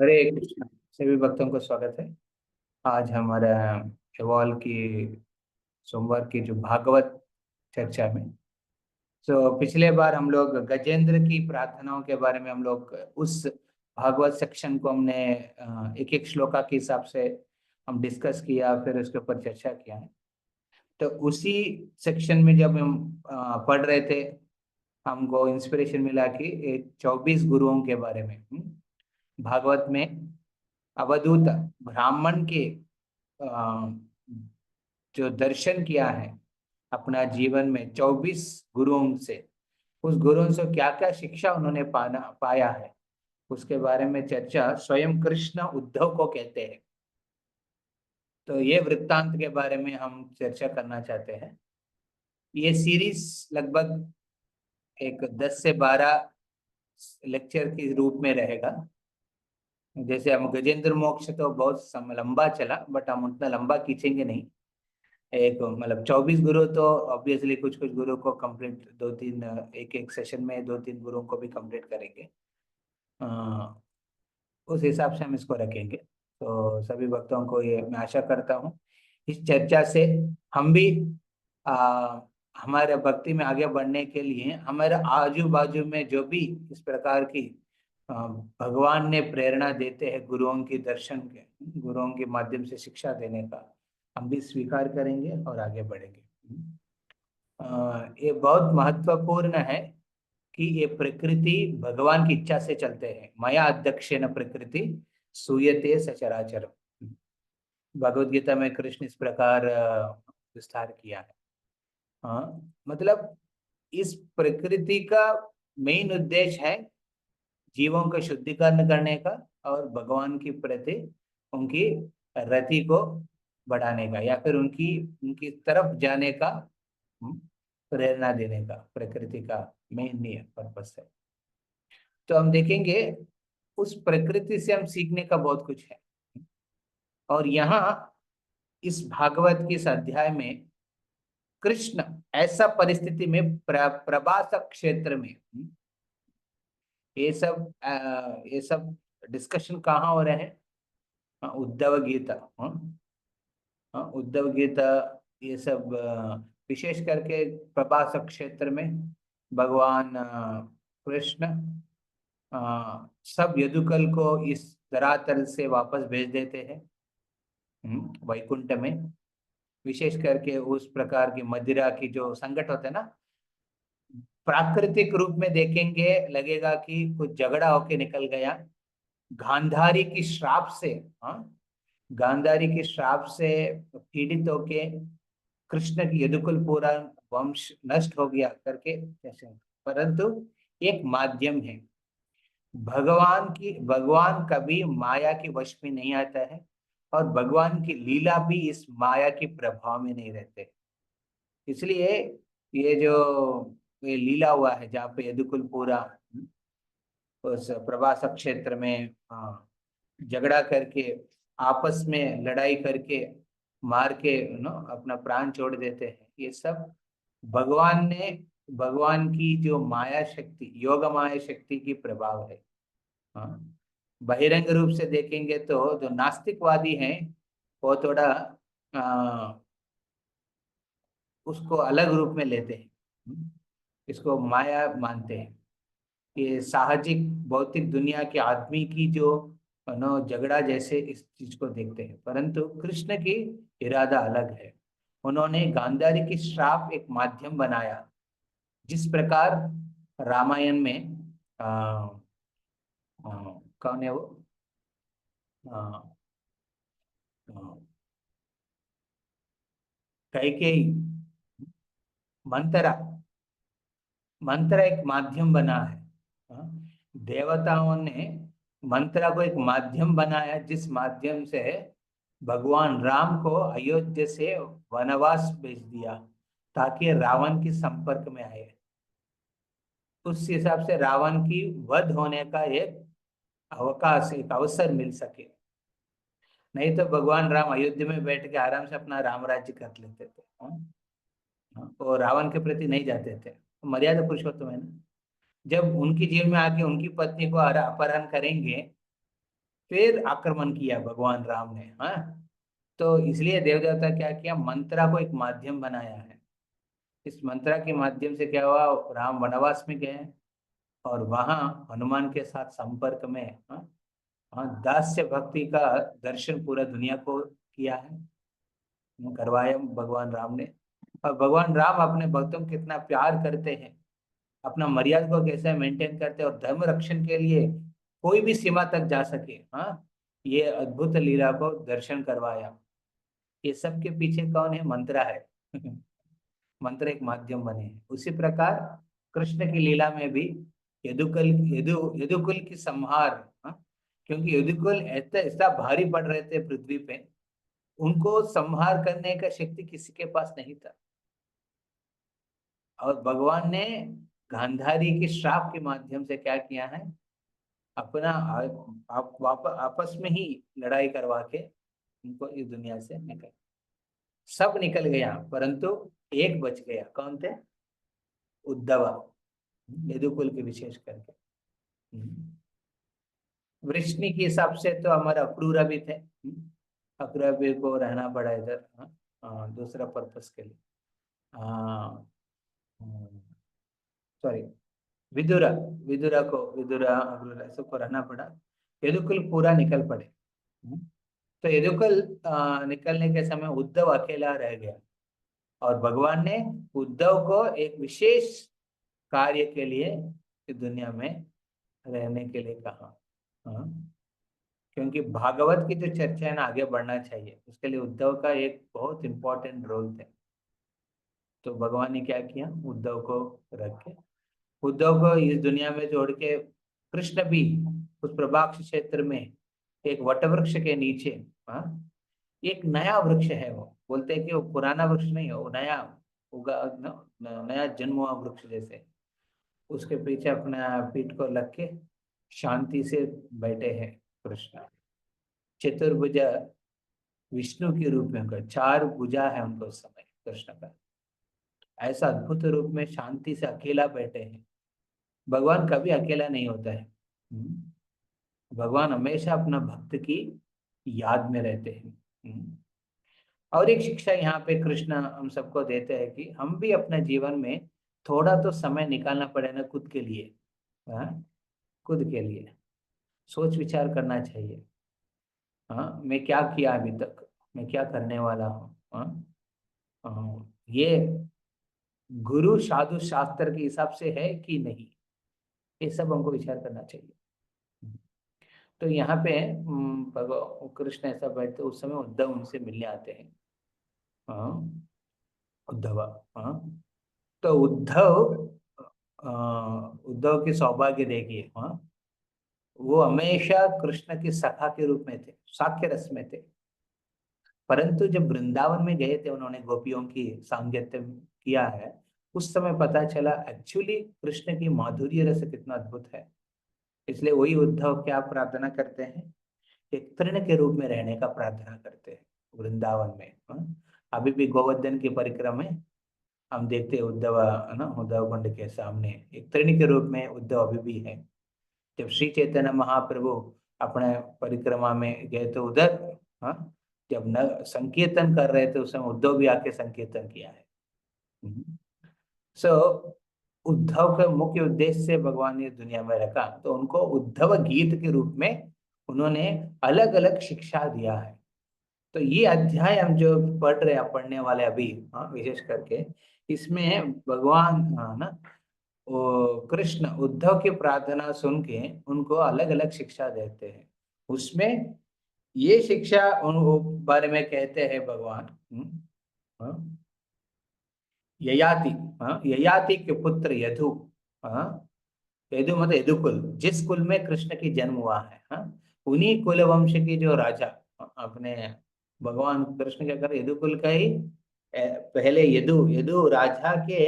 हरे कृष्ण। सभी भक्तों को स्वागत है। आज हमारा एवॉल की सोमवार की जो भागवत चर्चा में। पिछले बार हम लोग गजेंद्र की प्रार्थनाओं के बारे में हम लोग उस भागवत सेक्शन को हमने एक एक श्लोका के हिसाब से हम डिस्कस किया, फिर उसके ऊपर चर्चा किया है। तो उसी सेक्शन में जब हम पढ़ रहे थे, हमको इंस्पिरेशन मिला कि 24 गुरुओं के बारे में भागवत में अवधूत ब्राह्मण के अ, जो दर्शन किया है अपना जीवन में 24 गुरुओं से, उस गुरुओं से क्या क्या शिक्षा उन्होंने पाया है, उसके बारे में चर्चा स्वयं कृष्ण उद्धव को कहते हैं। तो ये वृत्तांत के बारे में हम चर्चा करना चाहते हैं। ये सीरीज लगभग एक 10 से 12 लेक्चर के रूप में रहेगा। जैसे हम गजेंद्र मोक्ष तो बहुत लंबा चला, बट हम उतना लंबा खींचेंगे नहीं। एक मतलब 24 गुरु तो ऑब्वियसली कुछ कुछ गुरु को कंप्लीट दो तीन, एक एक सेशन में दो तीन गुरुओं को भी कंप्लीट करेंगे। उस हिसाब से हम इसको रखेंगे। तो सभी भक्तों को ये मैं आशा करता हूँ इस चर्चा से हम भी आ, हमारे भक्ति में आगे बढ़ने के लिए हमारे आजू बाजू में जो भी इस प्रकार की भगवान ने प्रेरणा देते हैं गुरुओं की दर्शन के, गुरुओं के माध्यम से शिक्षा देने का, हम भी स्वीकार करेंगे और आगे बढ़ेंगे। ये बहुत महत्वपूर्ण है कि ये प्रकृति भगवान की इच्छा से चलते हैं। मया अध्यक्षेन प्रकृति सूयते सचराचर। भगवत गीता में कृष्ण इस प्रकार विस्तार किया है। मतलब इस प्रकृति का मेन उद्देश्य है जीवों का शुद्धिकरण करने का और भगवान की प्रति उनकी रति को बढ़ाने का, या फिर उनकी उनकी तरफ जाने का हम्म, प्रेरणा देने का प्रकृति का मेन पर्पस है। तो हम देखेंगे उस प्रकृति से हम सीखने का बहुत कुछ है। और यहाँ इस भागवत के इस अध्याय में कृष्ण ऐसा परिस्थिति में प्रभास क्षेत्र में ये सब डिस्कशन कहाँ हो रहे हैं? उद्धव गीता। उद्धव गीता ये सब विशेष करके प्रभास क्षेत्र में भगवान कृष्ण सब यदुकुल को इस धरातल से वापस भेज देते हैं वैकुंठ में। विशेष करके उस प्रकार की मदिरा की जो संकट होते हैं ना, प्राकृतिक रूप में देखेंगे लगेगा कि कुछ झगड़ा होके निकल गया। गांधारी की श्राप से, हाँ, गांधारी की श्राप से पीड़ित होके कृष्ण की यदुकुल पूरा वंश नष्ट हो गया करके कैसे। परंतु एक माध्यम है। भगवान कभी माया के वश में नहीं आता है, और भगवान की लीला भी इस माया के प्रभाव में नहीं रहते। इसलिए ये जो ये लीला हुआ है जहाँ पे यदुकुल पूरा उस प्रभास क्षेत्र में झगड़ा करके आपस में लड़ाई करके मार के अपना प्राण छोड़ देते हैं, ये सब भगवान ने भगवान की जो माया शक्ति, योग माया शक्ति की प्रभाव है। हाँ, बहिरंग रूप से देखेंगे तो जो नास्तिकवादी हैं वो थोड़ा उसको अलग रूप में लेते हैं, इसको माया मानते हैं। ये साहजिक भौतिक दुनिया के आदमी की जो झगड़ा जैसे इस चीज को देखते हैं, परंतु कृष्ण की इरादा अलग है। उन्होंने गांधारी की श्राप एक माध्यम बनाया। जिस प्रकार रामायण में आ, कौन है वो, आ, कैकेयी, मंत्रा, मंत्र एक माध्यम बना है। हाँ, देवताओं ने मंत्र को एक माध्यम बनाया जिस माध्यम से भगवान राम को अयोध्या से वनवास भेज दिया ताकि रावण के संपर्क में आए। उस हिसाब से रावण की वध होने का एक अवकाश, एक अवसर मिल सके। नहीं तो भगवान राम अयोध्या में बैठ के आराम से अपना राम राज्य कर लेते थे। हाँ? वो रावण के प्रति नहीं जाते थे। तो मर्यादा पुरुषोत्तम है ना। जब उनकी जेल में आके उनकी पत्नी को अपहरण करेंगे फिर आक्रमण किया भगवान राम ने। हाँ, तो इसलिए देवदेवता क्या किया, मंत्रा को एक माध्यम बनाया है। इस मंत्रा के माध्यम से क्या हुआ, राम वनवास में गए और वहां हनुमान के साथ संपर्क में, हाँ, हाँ, दास्य भक्ति का दर्शन पूरा दुनिया को किया है, करवाया भगवान राम ने। और भगवान राम अपने भक्तों को कितना प्यार करते हैं, अपना मर्यादा को कैसे मेंटेन करते हैं, और धर्म रक्षण के लिए कोई भी सीमा तक जा सके। हाँ, ये अद्भुत लीला को दर्शन करवाया। ये सब के पीछे कौन है, मंत्रा है। मंत्र एक माध्यम बने हैं। उसी प्रकार कृष्ण की लीला में भी यदुकुल, यदुकुल की संहार, हाँ, क्योंकि यदुकुल ऐसा ऐसा भारी पड़ रहे थे पृथ्वी पे, उनको संहार करने का शक्ति किसी के पास नहीं था। और भगवान ने गांधारी के श्राप के माध्यम से क्या किया है, अपना आपस में ही लड़ाई करवा के उनको इस दुनिया से निकल, सब निकल गया परंतु एक बच गया। कौन थे, उद्धव, यदुकुल के विशेष करके। वृष्णि के हिसाब से तो हमारा अक्रूरा भी थे। अक्रूरा भी को रहना पड़ा इधर, हाँ, दूसरा पर्पस के लिए। सॉरी, विदुरा, विदुरा अक्रूरा सबको रहना पड़ा। यदुकुल पूरा निकल पड़े। हम्म, तो यदुकुल निकलने के समय उद्धव अकेला रह गया, और भगवान ने उद्धव को एक विशेष कार्य के लिए इस दुनिया में रहने के लिए कहा। हाँ, क्योंकि भागवत की जो चर्चा है ना, आगे बढ़ना चाहिए, उसके लिए उद्धव का एक बहुत इंपॉर्टेंट रोल थे। तो भगवान ने क्या किया, उद्धव को रख के, उद्धव को इस दुनिया में जोड़ के, कृष्ण भी उस प्रभाक्ष क्षेत्र में एक वटवृक्ष के नीचे, हाँ, एक नया वृक्ष है। वो बोलते हैं कि वो पुराना वृक्ष नहीं है, वो नया उगा, नया जन्म हुआ वृक्ष जैसे, उसके पीछे अपना पीठ को लग के शांति से बैठे हैं कृष्ण। चतुर्भुजा विष्णु के रूप में, उनका चार भुजा है उनको उस समय कृष्ण का, ऐसा अद्भुत रूप में शांति से अकेला बैठे हैं। भगवान कभी अकेला नहीं होता है। भगवान हमेशा अपना भक्त की याद में रहते हैं। और एक शिक्षा यहाँ पे कृष्ण हम सबको देते हैं कि हम भी अपने जीवन में थोड़ा तो समय निकालना पड़ेगा खुद के लिए। हाँ, खुद के लिए सोच विचार करना चाहिए। हाँ, मैं क्या किया अभी तक, मैं क्या करने वाला हूँ। हाँ, ये गुरु साधु शास्त्र के हिसाब से है कि नहीं, ये सब हमको विचार करना चाहिए। तो यहाँ पे भगवान कृष्ण ऐसा बैठते, उस समय उद्धव उनसे मिलने आते हैं। हाँ, उद्धव, हाँ, तो उद्धव की सौभाग्य देखिए। हाँ, वो हमेशा कृष्ण के सखा के रूप में थे, साक्य रस में थे। परंतु जब वृंदावन में गए थे, उन्होंने गोपियों की सांगत्य किया है, उस समय पता चला एक्चुअली कृष्ण की माधुर्य रस कितना अद्भुत है। इसलिए वही उद्धव क्या प्रार्थना करते हैं, एक तृण के रूप में रहने का प्रार्थना करते हैं वृंदावन में। हाँ? अभी भी गोवर्धन की परिक्रमा में हम देखते हैं उद्धव, है ना, उद्धव कुंड के सामने एक तृण के रूप में उद्धव अभी भी है। जब श्री चैतन्य महाप्रभु अपने परिक्रमा में गए तो उधर, हाँ, जब न संकीर्तन कर रहे थे उस समय उद्धव भी आके संकीर्तन किया है। सो उद्धव का मुख्य उद्देश्य से भगवान ने दुनिया में रखा, तो उनको उद्धव गीत के रूप में उन्होंने अलग अलग शिक्षा दिया है। तो ये अध्याय हम जो पढ़ रहे हैं, पढ़ने वाले अभी, हाँ, विशेष करके इसमें भगवान, हाँ ना, वो कृष्ण उद्धव की प्रार्थना सुन के उनको अलग अलग शिक्षा देते हैं। उसमें ये शिक्षा उन बारे में कहते हैं भगवान, हाँ, ययाति, हाँ, ययाति के पुत्र यदु, हाँ, यदु मतलब यदुकुल, जिस कुल में कृष्ण की जन्म हुआ है, हाँ, उन्हीं कुल वंश की जो राजा, अपने भगवान कृष्ण क्या कर, यदुकुल का ही पहले यदु यदु राजा के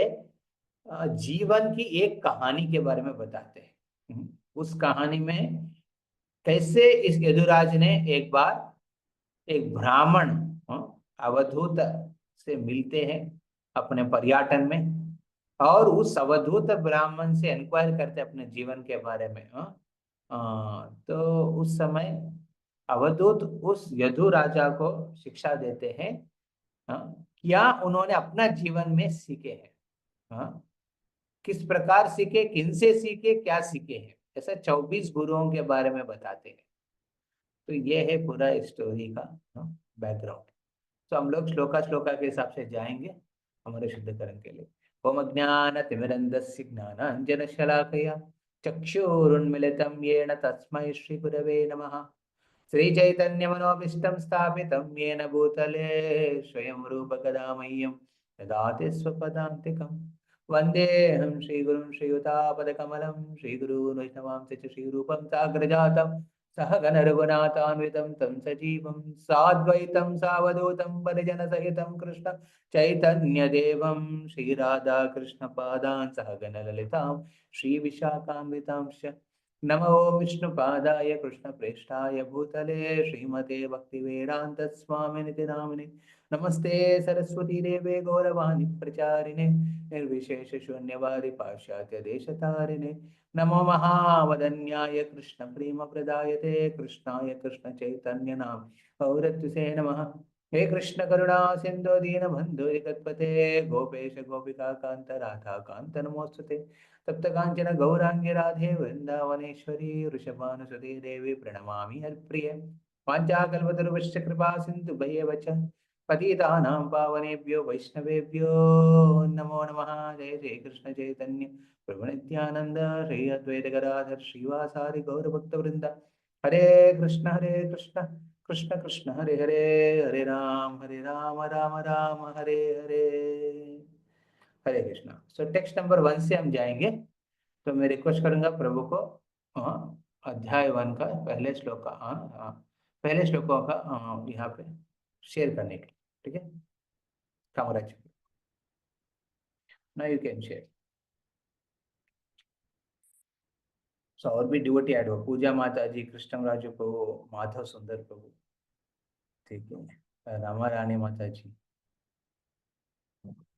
जीवन की एक कहानी के बारे में बताते हैं। उस कहानी में कैसे इस यदुराज ने एक बार एक ब्राह्मण, अवधूत से मिलते हैं अपने पर्यटन में, और उस अवधूत ब्राह्मण से इंक्वायर करते हैं अपने जीवन के बारे में। तो उस समय अवधूत उस यदु राजा को शिक्षा देते हैं। हाँ, क्या उन्होंने अपना जीवन में सीखे हैं। हाँ, किस प्रकार सीखे, किन से सीखे, क्या सीखे हैं, ऐसा 24 गुरुओं के बारे में बताते हैं। तो ये है पूरा स्टोरी का बैकग्राउंड। तो हम लोग श्लोका श्लोका के हिसाब से जाएंगे हमारे शुद्धिकरण के लिए। ओम अज्ञानतिमिरन्धस्य ज्ञानाञ्जनशलाकया चक्षुरुन्मिलितं येन तस्मै श्रीगुरवे नमः। श्रीचैतन्यमनोभीष्टं स्थापितं येन भूतले स्वयं रूपकदा मह्यं ददाति स्वपदान्तिकं। वन्देऽहं श्रीगुरुं श्रीयुतापदकमलं श्रीगुरून् वैष्णवांश्च श्रीरूपं साग्रजातं सहगण रघुनाथान्वितं तं सजीवं साद्वैतं सावधूतं परिजनसहितं कृष्ण चैतन्यदेवं श्रीराधाकृष्णपादान् सहगण ललितां श्रीविशाखान्वितांश्च। नमो विष्णुपादाय कृष्णप्रेष्ठाय भूतले श्रीमते भक्तिवेदांत स्वामिनिति नामिने। नमस्ते सरस्वती देवे गौरवाणी प्रचारिणे निर्विशेष शून्यवादी पाश्चात्य देशतारिणे। नमो महावदन्याय कृष्ण प्रेम प्रदायते कृष्णाय कृष्ण चैतन्य नाम गौरत्युसे नमः। हे कृष्ण करुणा सिंधु दीनबंधु जगत्पते गोपेश गोपिका कांत राधा कांत नमोस्तुते। तप्त कांचन गौरांगी राधे वृंदावनेश्वरी वृषभानुसुते देवी प्रणमामि हरिप्रिय। वाञ्छाकल्पतरुश्च कृपा सिन्धु भयेव च पतितानां पावनेभ्यो वैष्णवेभ्यो नमो नमः। जय जय कृष्ण चैतन्य प्रभु नित्यानंद श्री अद्वैत गदाधर श्रीवासादि गौरभक्तवृंद। हरे कृष्ण कृष्ण कृष्ण हरे हरे, हरे राम राम राम हरे हरे। हरे कृष्णा। सो टेक्स्ट नंबर 1 से हम जाएंगे। तो मैं रिक्वेस्ट करूंगा प्रभु को अध्याय 1 का पहले श्लोक का पहले श्लोकों का यहाँ पे शेयर करने के लिए। ठीक है, Kamraj now you can share. So और भी डिवोटी ऐड हो, पूजा माता जी, कृष्ण राजू प्रभु, माधव सुंदर प्रभु, ठीक है, रामा रानी माता जी,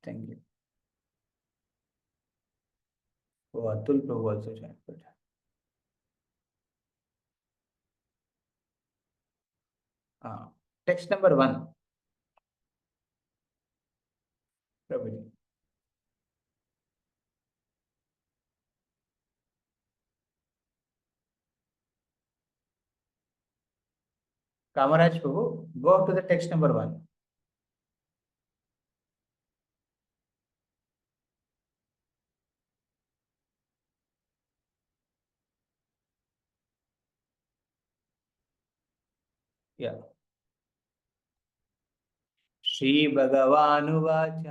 थैंक यू। वो अतुल प्रभु also joined. हाँ, text number 1 Prabhu ji. Kamraj Prabhu, go to the text number 1। या श्री भगवानुवाच।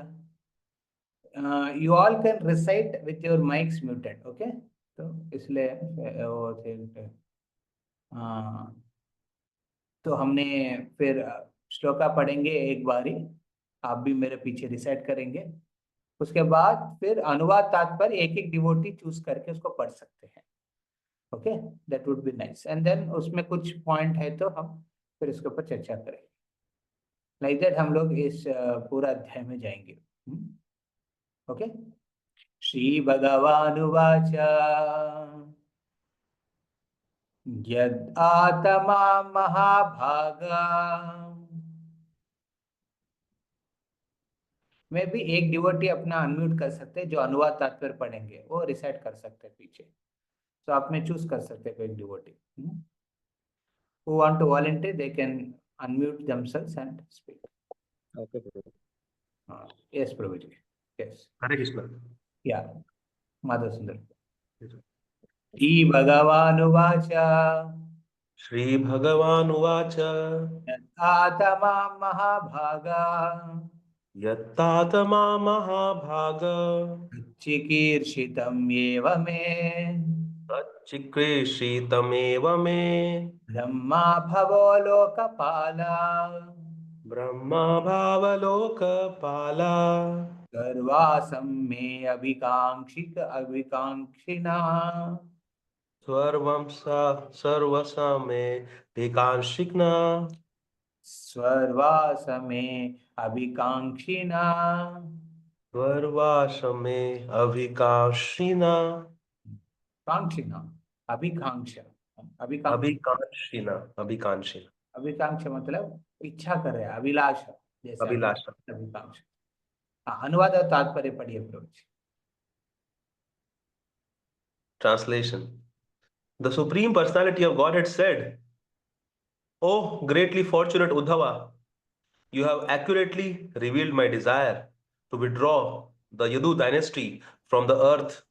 You all can recite with your mics muted, okay. तो इसलिए वो थे। हाँ, तो हमने फिर श्लोका पढ़ेंगे एक बारी, आप भी मेरे पीछे रिसाइट करेंगे। उसके बाद फिर अनुवाद तात्पर्य एक एक डिवोटी चूज करके उसको पढ़ सकते हैं। Okay, that would be nice. And then उसमें कुछ पॉइंट है तो हम फिर इसके ऊपर चर्चा करेंगे। लाइक दैट हम लोग इस पूरा अध्याय में जाएंगे। ओके, श्री भगवानुवाच। यद आत्मा महाभागा। मैं भी एक डिवोटी अपना अनम्यूट कर सकते हैं, जो अनुवाद तात्पर्य पढ़ेंगे वो रिसाइट कर सकते हैं पीछे। तो आप में चूज कर सकते हैं कोई devotee. Who want to volunteer, they can unmute themselves and speak. Okay, Prabhu. Yes, Prabhuji. Yes. Hare Krishna. Yeah, Madhav Sundar. Yes. Shri Bhagavanuvacha. श्रीभगवानुवाच Atama Mahabhaga. यत्तातमा महाभाग Chikiršitam eva me. तच्चिकीर्षितमेव मे Brahma bhavo lokapala. Brahma भावलोकपाला Garvasam me अभिकांक्षिना। सर्वसमे भिकांशिक्ना स्वर्वासमे अभिकांक्षिणा। सर्वासमे अभिकांक्षिणा कांक्षिणा, अभिकांक्षा, अभिकांक्षा। अभिकांक्षिना, अभिकांक्षिना, अभिकांक्षा मतलब इच्छा कर रहे हैं, अभिलाषा, जैसे अभिलाषा। अभिकांक्षा। हाँ, अनुवाद और तात्पर्य पढ़िए प्रभु जी। Translation. The Supreme Personality of Godhead said, "O greatly fortunate Uddhava, you have accurately revealed my desire to withdraw the Yadu dynasty from the earth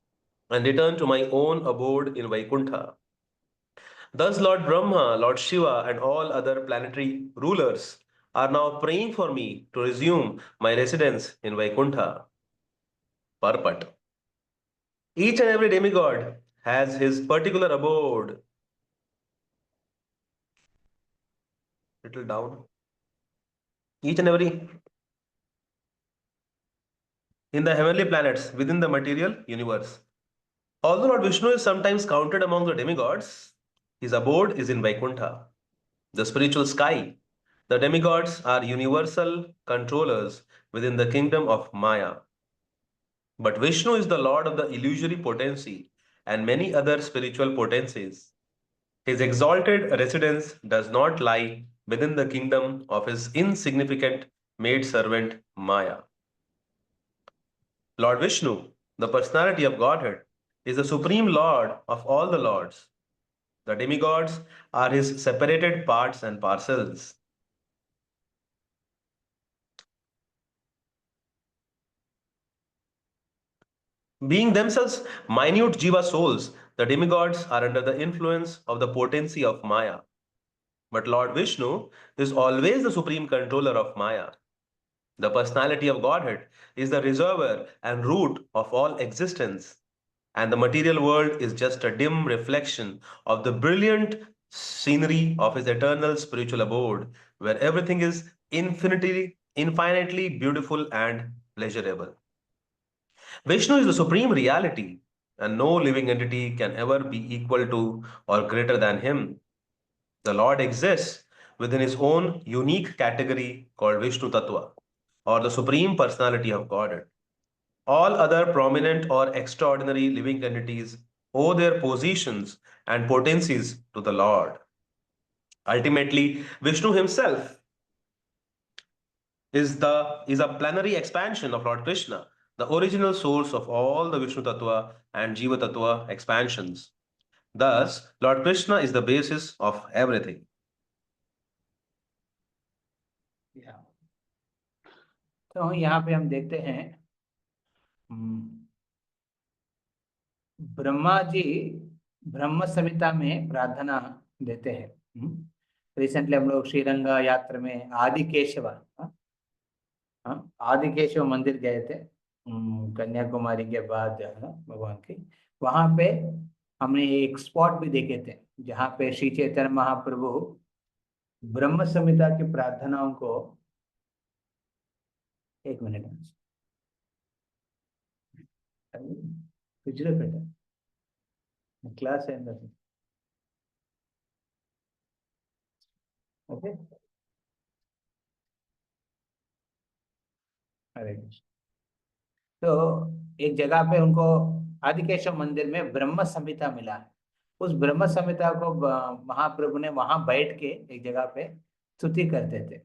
and return to my own abode in Vaikuntha. Thus, Lord Brahma, Lord Shiva, and all other planetary rulers are now praying for me to resume my residence in Vaikuntha." Parpat. Each and every demigod has his particular abode. Little down. Each and every in the heavenly planets within the material universe. Although Lord Vishnu is sometimes counted among the demigods, his abode is in Vaikuntha, the spiritual sky. The demigods are universal controllers within the kingdom of Maya. But Vishnu is the lord of the illusory potency and many other spiritual potencies. His exalted residence does not lie within the kingdom of his insignificant maid-servant Maya. Lord Vishnu, the personality of Godhead, is the supreme lord of all the lords. The demigods are his separated parts and parcels. Being themselves minute jiva souls, the demigods are under the influence of the potency of Maya. But Lord Vishnu is always the supreme controller of Maya. The personality of Godhead is the reservoir and root of all existence, and the material world is just a dim reflection of the brilliant scenery of his eternal spiritual abode, where everything is infinitely beautiful and pleasurable. Vishnu is the supreme reality, and no living entity can ever be equal to or greater than him. The Lord exists within his own unique category called Vishnu Tattva, or the Supreme Personality of Godhead. All other prominent or extraordinary living entities owe their positions and potencies to the Lord. Ultimately, Vishnu himself is a plenary expansion of Lord Krishna, the original source of all the Vishnu Tattva and Jiva Tattva expansions. Thus, Lord Krishna is the basis of everything. तो यहाँ पे हम देखते हैं हम्म, ब्रह्मा जी ब्रह्म संहिता में प्रार्थना देते हैं। रिसेंटली हम लोग श्रीरंग यात्रा में आदिकेशव, आदिकेशव मंदिर गए थे, कन्याकुमारी के बाद भगवान की। वहां पे हमने एक स्पॉट भी देखे थे जहाँ पे श्री चैतन्य महाप्रभु ब्रह्म संहिता की प्रार्थनाओं को, एक मिनट, पिछले क्लास है अंदर, ओके। अरे तो एक जगह पे उनको आदिकेशव मंदिर में ब्रह्म संहिता मिला है। उस ब्रह्म संहिता को महाप्रभु ने वहां बैठ के एक जगह पे स्तुति करते थे।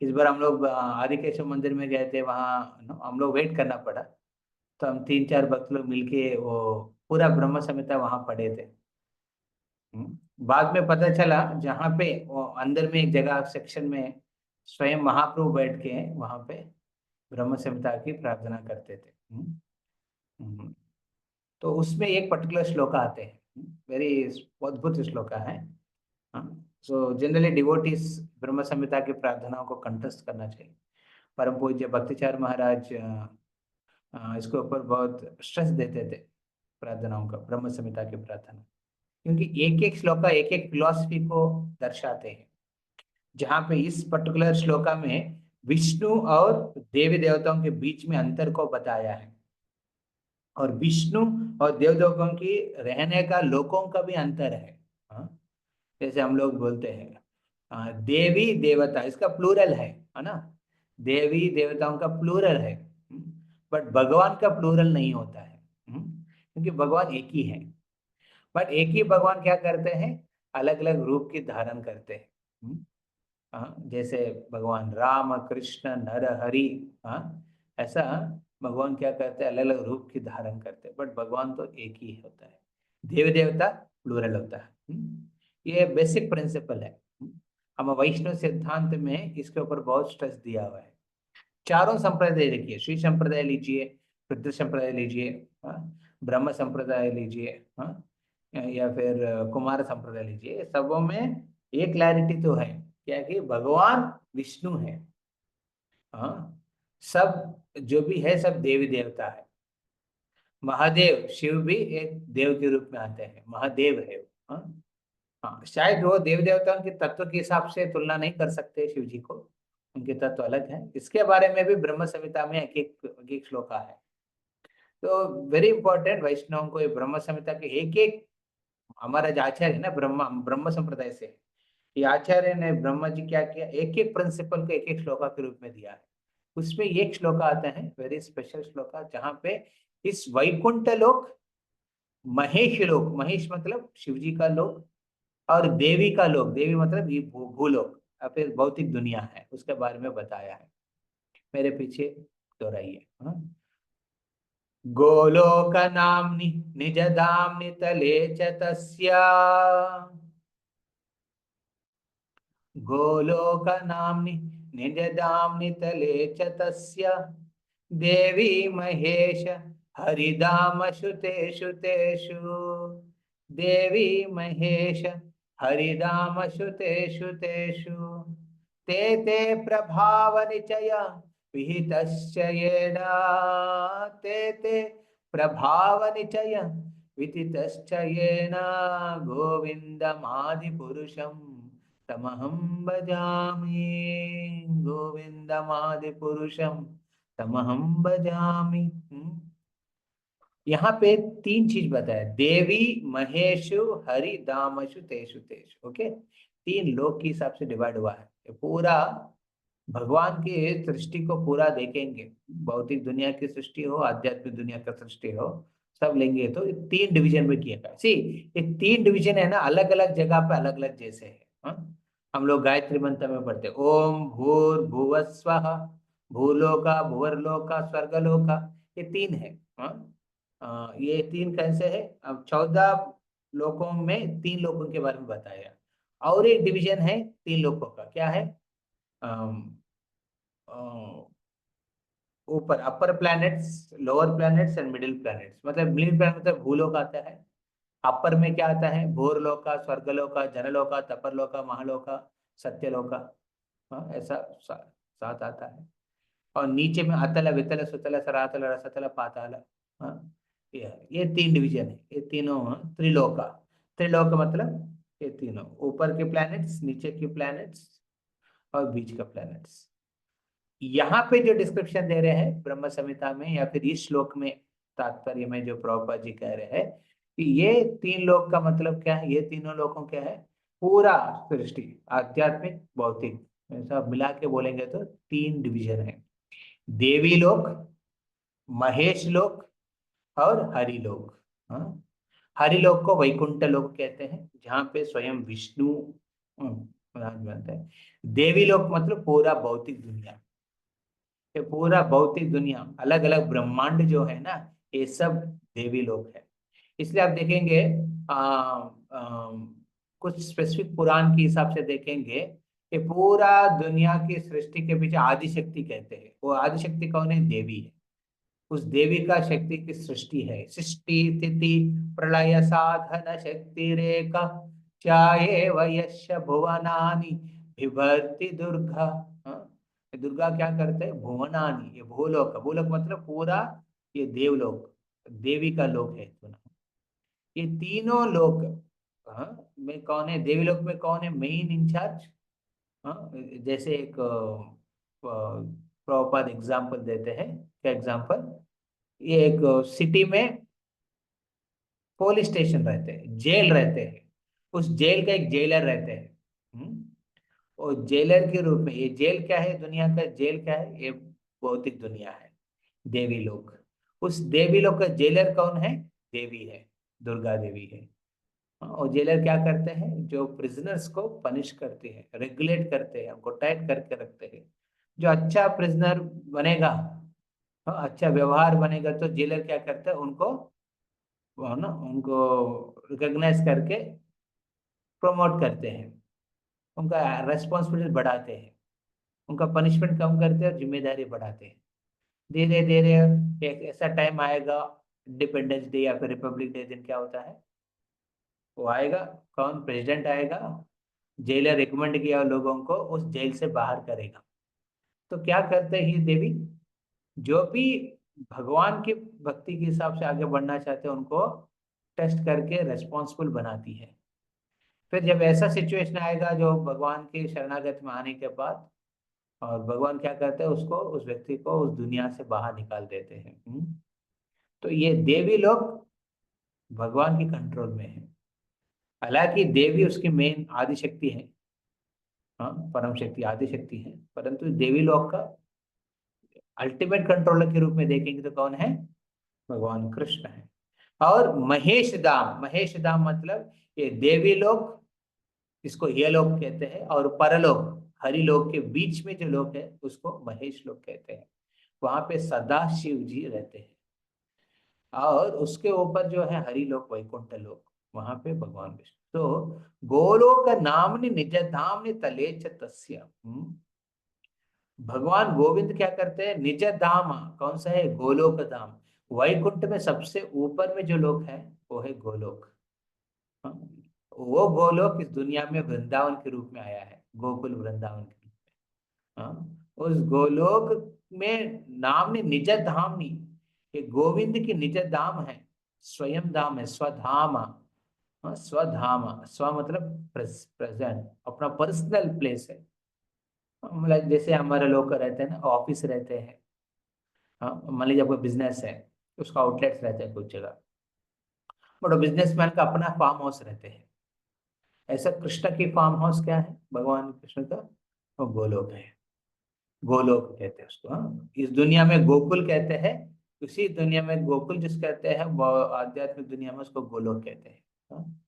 इस बार हम लोग आदिकेशव मंदिर में गए थे, वहाँ हम लोग वेट करना पड़ा, तो हम 3-4 भक्त लोग मिलके वो पूरा ब्रह्म संहिता वहां पढ़े थे। बाद में पता चला जहाँ पे वो अंदर में एक जगह सेक्शन में स्वयं महाप्रभु बैठ के वहां पे ब्रह्म संहिता की प्रार्थना करते थे। हम्म। तो उसमें एक पर्टिकुलर श्लोक आते हैं, वेरी अद्भुत श्लोक है। सो जनरली डिवोटीज ब्रह्म संहिता की प्रार्थनाओं को कंठस्थ करना चाहिए। परम पूज्य भक्तिचार महाराज इसके ऊपर बहुत स्ट्रेस देते थे प्रार्थनाओं का, ब्रह्म संहिता की प्रार्थना, क्योंकि एक एक श्लोका एक एक फिलॉसफी को दर्शाते हैं। जहाँ पे इस पर्टिकुलर श्लोका में विष्णु और देवी देवताओं के बीच में अंतर को बताया है, और विष्णु और देव देवताओं की रहने का लोकों का भी अंतर है। जैसे हम लोग बोलते हैं देवी देवता, इसका प्लूरल है ना, देवी देवताओं का प्लूरल है, बट भगवान का प्लूरल नहीं होता है, क्योंकि भगवान एक ही है। बट एक ही भगवान क्या करते हैं, अलग अलग रूप की धारण करते हैं। जैसे भगवान राम, कृष्ण, नर, हरि। हाँ, ऐसा भगवान क्या करते हैं, अलग अलग रूप की धारण करते हैं, बट भगवान तो एक ही होता है। देव देवता प्लूरल होता है। ये बेसिक प्रिंसिपल है। हम वैष्णव सिद्धांत में इसके ऊपर बहुत स्ट्रेस दिया हुआ है। चारों संप्रदाय देखिए, श्री संप्रदाय लीजिए, रुद्र संप्रदाय लीजिए, ब्रह्म संप्रदाय लीजिए, या फिर कुमार संप्रदाय लीजिए, सबों में एक क्लैरिटी तो है, क्या कि भगवान विष्णु है। हाँ, सब जो भी है सब देवी देवता है। महादेव शिव भी एक देव के रूप में आते हैं, महादेव है वो। हाँ। हाँ, शायद वो देव देवताओं के तत्व के हिसाब से तुलना नहीं कर सकते शिव जी को, उनके तत्व अलग हैं। इसके बारे में भी ब्रह्म संहिता में एक एक श्लोका है। तो वेरी इंपॉर्टेंट, वैष्णव को ये ब्रह्म संहिता के एक एक, हमारा जो आचार्य है ना, ब्रह्म ब्रह्म संप्रदाय से, ये आचार्य ने ब्रह्मा जी क्या किया, एक एक प्रिंसिपल को एक एक श्लोका के रूप में दिया है। उसमें एक श्लोका आता है, वेरी स्पेशल श्लोका, जहाँ पे इस वैकुंठ लोक, महेश लोक, महेश मतलब शिव जी का लोक, और देवी का लोक, देवी मतलब ये भूलोक या फिर भौतिक दुनिया है, उसके बारे में बताया है। मेरे पीछे दोहराइए। गोलोक नाम्नि निज धाम्नि तले च तस्य, गोलोक नाम्नि निज धाम्नि तले च तस्य, देवी महेश हरिधामसु तेषु तेषु, देवी महेश हरिधामसु तेषु तेषु, ते ते प्रभाव निचय विहितश्च येन, ते ते प्रभाव निचय विदितश्च येन, गोविन्दमादिपुरुषं तमहं भजामि, गोविन्दमादिपुरुषं तमहम भजामि। यहाँ पे तीन चीज बताया, देवी महेशु हरि दामशु तेषु तेषु। ओके, तीन लोक के हिसाब से डिवाइड हुआ है। ये पूरा भगवान की सृष्टि को पूरा देखेंगे, भौतिक दुनिया की सृष्टि हो, आध्यात्मिक दुनिया का सृष्टि हो, सब लेंगे तो तीन डिवीजन में किया सी। ये तीन डिवीजन है ना, अलग अलग जगह पे अलग अलग जैसे है। हम लोग गायत्री मंत्र में पढ़ते ओम भूर भुवस्वः, भूलोका भुवर्लोका स्वर्गलोका, ये तीन है। ये तीन कैसे है, अब 14 लोकों में तीन लोकों के बारे में बताया। और एक डिवीजन है तीन लोकों का, क्या है, ऊपर upper planets, lower planets and middle planets. मतलब मिडिल प्लैनेट मतलब भूलोक आता है, अपर में क्या आता है, भूरलोका, स्वर्गलोका, जनलोका, तपरलोका, महालोका, सत्यलोका। ऐसा सात आता है। और नीचे में अतल वितल सुतल सरातल रसतल पाताल। हाँ, ये तीन डिवीजन है, ये तीनों त्रिलोका। त्रिलोक मतलब ये तीनों, ऊपर के प्लैनेट्स, नीचे के प्लैनेट्स और बीच का प्लैनेट्स। यहाँ पे जो डिस्क्रिप्शन दे रहे हैं ब्रह्म संहिता में या फिर इस श्लोक में, तात्पर्य में जो प्रभुपाद जी कह रहे हैं कि ये तीन लोक का मतलब क्या है, ये तीनों लोकों क्या है, पूरा सृष्टि, आध्यात्मिक भौतिक, ऐसा मिला के बोलेंगे तो तीन डिवीजन है, देवी लोक, महेश लोक और हरि लोक। हाँ, हरि लोक को वैकुंठ लोक कहते हैं, जहाँ पे स्वयं विष्णु विराजमान है। देवी लोक मतलब पूरा भौतिक दुनिया, ये पूरा भौतिक दुनिया, अलग अलग ब्रह्मांड जो है ना, ये सब देवी लोक है। इसलिए आप देखेंगे आ, आ, कुछ स्पेसिफिक पुराण के हिसाब से देखेंगे कि पूरा दुनिया की सृष्टि के पीछे आदि शक्ति कहते हैं। वो आदि शक्ति कौन है, देवी है। उस देवी का शक्ति की सृष्टि है, सृष्टि स्थिति प्रलय साधन शक्ति रेखा, चाये वयस्य भुवनानि बिभर्ति दुर्गा। हाँ? ये दुर्गा क्या करते हैं, भुवनानि, ये भूलोक, भूलोक मतलब पूरा ये देवलोक, देवी का लोक है तो ना। ये तीनों लोक, में कौन है, देवी लोक में कौन है मेन इंचार्ज। हाँ, जैसे एक प्रभुपाद एग्जाम्पल देते हैं, क्या एग्जाम्पल, ये एक सिटी में पुलिस स्टेशन रहते हैं, जेल रहते हैं, उस जेल का एक जेलर रहते हैं। और जेलर के रूप में, ये जेल क्या है, दुनिया का जेल क्या है, ये भौतिक दुनिया है, देवी लोक। उस देवी लोक का जेलर कौन है, देवी है, दुर्गा देवी है। और जेलर क्या करते हैं, जो प्रिजनर्स को पनिश करते हैं, रेगुलेट करते हैं, उनको टाइट करके रखते हैं। जो अच्छा प्रिजनर बनेगा, अच्छा व्यवहार बनेगा, तो जेलर क्या करते हैं, उनको वो ना उनको रिकॉग्नाइज करके प्रमोट करते हैं, उनका रेस्पॉन्सिबिलिटी बढ़ाते हैं, उनका पनिशमेंट कम करते हैं और जिम्मेदारी बढ़ाते हैं। धीरे धीरे एक ऐसा टाइम आएगा, इंडिपेंडेंस डे या फिर रिपब्लिक डे दिन क्या होता है, वो आएगा, कौन प्रेसिडेंट आएगा, जेलर रिकमेंड किया लोगों को उस जेल से बाहर करेगा। तो क्या करते हैं ये देवी, जो भी भगवान की भक्ति के हिसाब से आगे बढ़ना चाहते हैं उनको टेस्ट करके रेस्पॉन्सिबल बनाती है। फिर जब ऐसा सिचुएशन आएगा जो भगवान की शरणागत में आने के बाद, और भगवान क्या करते हैं, उसको उस व्यक्ति को उस दुनिया से बाहर निकाल देते हैं। तो ये देवी लोग भगवान की कंट्रोल में है। हालांकि देवी उसकी मेन आदि शक्ति है, हाँ परम शक्ति आदि शक्ति है, परंतु देवी लोग का अल्टीमेट कंट्रोलर के रूप में देखेंगे तो कौन है, भगवान कृष्ण है। और महेश धाम, महेश धाम मतलब ये देवी लोग, इसको ये लोग कहते हैं, और परलोक हरि लोक के बीच में जो लोग है उसको महेश लोग कहते हैं। वहां पे सदा शिव जी रहते हैं, और उसके ऊपर जो है हरि लोक वैकुंठ लोक, वहां पे भगवान विष्णु। तो गोलोक नामनि निज धामनि तले च तस्य। भगवान गोविंद क्या करते हैं, निज धाम कौन सा है, गोलोक धाम। वैकुंठ में सबसे ऊपर में जो लोक है वो है गोलोक। हाँ, वो गोलोक इस दुनिया में वृंदावन के रूप में आया है, गोकुल वृंदावन के रूप में। हाँ, उस गोलोक में नाम ने निज धाम नहीं, ये गोविंद की निज धाम है, स्वयं धाम है, स्वधाम। हाँ, स्वधाम, स्व मतलब प्रेजेंट, अपना पर्सनल प्लेस है। मतलब जैसे हमारे लोग रहते हैं ना, ऑफिस रहते हैं, हाँ मान लीजिए आपका बिजनेस है, उसका आउटलेट्स रहते हैं कुछ जगह, बट बिजनेसमैन का अपना फार्म हाउस रहते हैं। ऐसा कृष्ण की फार्म हाउस क्या है, भगवान कृष्ण का, वो गोलोक है। गोलोक कहते हैं उसको, हाँ इस दुनिया में गोकुल कहते हैं, उसी दुनिया में गोकुल जिस कहते हैं, वो आध्यात्मिक दुनिया में उसको गोलोक कहते हैं। हाँ?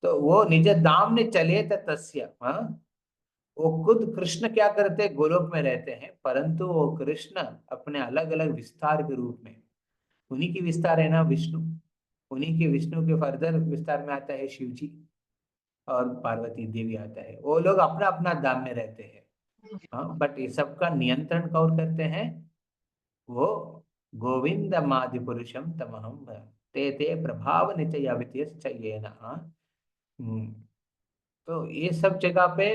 तो वो निज धाम ने चले तस्य, हाँ वो खुद कृष्ण क्या करते हैं, गोलोक में रहते हैं, परंतु वो कृष्ण अपने अलग अलग विस्तार के रूप में, उन्हीं की विस्तार है ना विष्णु, उन्हीं के विष्णु के फर्दर विस्तार में आता है शिव जी, और पार्वती देवी आता है, वो लोग अपना अपना धाम में रहते हैं। हाँ बट ये सबका नियंत्रण कौन करते हैं, वो गोविंद मादि पुरुषम तमहम ते ते प्रभाव निचय वित्तीय न। तो ये सब जगह पे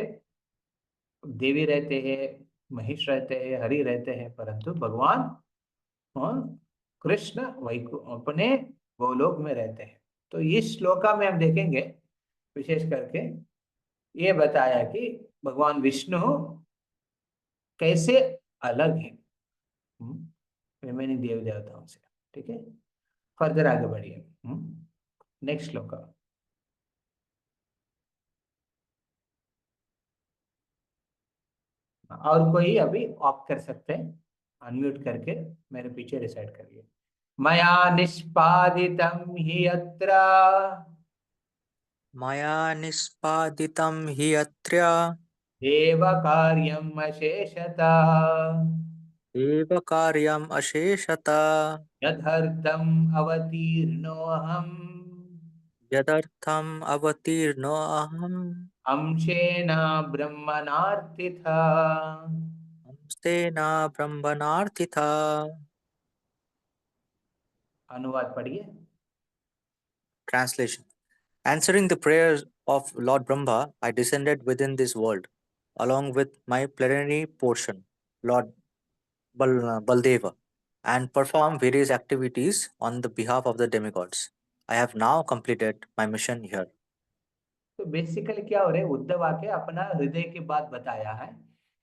देवी रहते हैं, महेश रहते हैं, हरि रहते हैं, परंतु भगवान और कृष्ण वैकु अपने गोलोक में रहते हैं। तो इस श्लोका में हम देखेंगे विशेष करके ये बताया कि भगवान विष्णु कैसे अलग है रिमेनिंग देव देवताओं से। ठीक है, फर्दर आगे बढ़िए। नेक्स्ट श्लोक। और कोई अभी ऑफ कर सकते हैं, अनम्यूट करके मेरे पीछे रिसाइड करिए। मया निष्पादितम हि अत्र मया निष्पादितं हि अत्र देव कार्यम अशेषतः एव कार्यम् अशेषतः यदर्थम अवतीर्णोऽहम् यदर्थम् अवतीर्णोऽहम् अंशेन ब्रह्मणार्थितः। अंशेन ब्रह्मणार्थितः। अनुवाद पढ़िए। Translation. Answering the prayers of Lord Brahma, I descended within this world, along with my plenary portion, Lord Baldeva, and performed various activities on the behalf of the demigods. I have now completed my mission here. तो basically क्या हो रहा है, उद्धव आके अपना हृदय की बात बताया है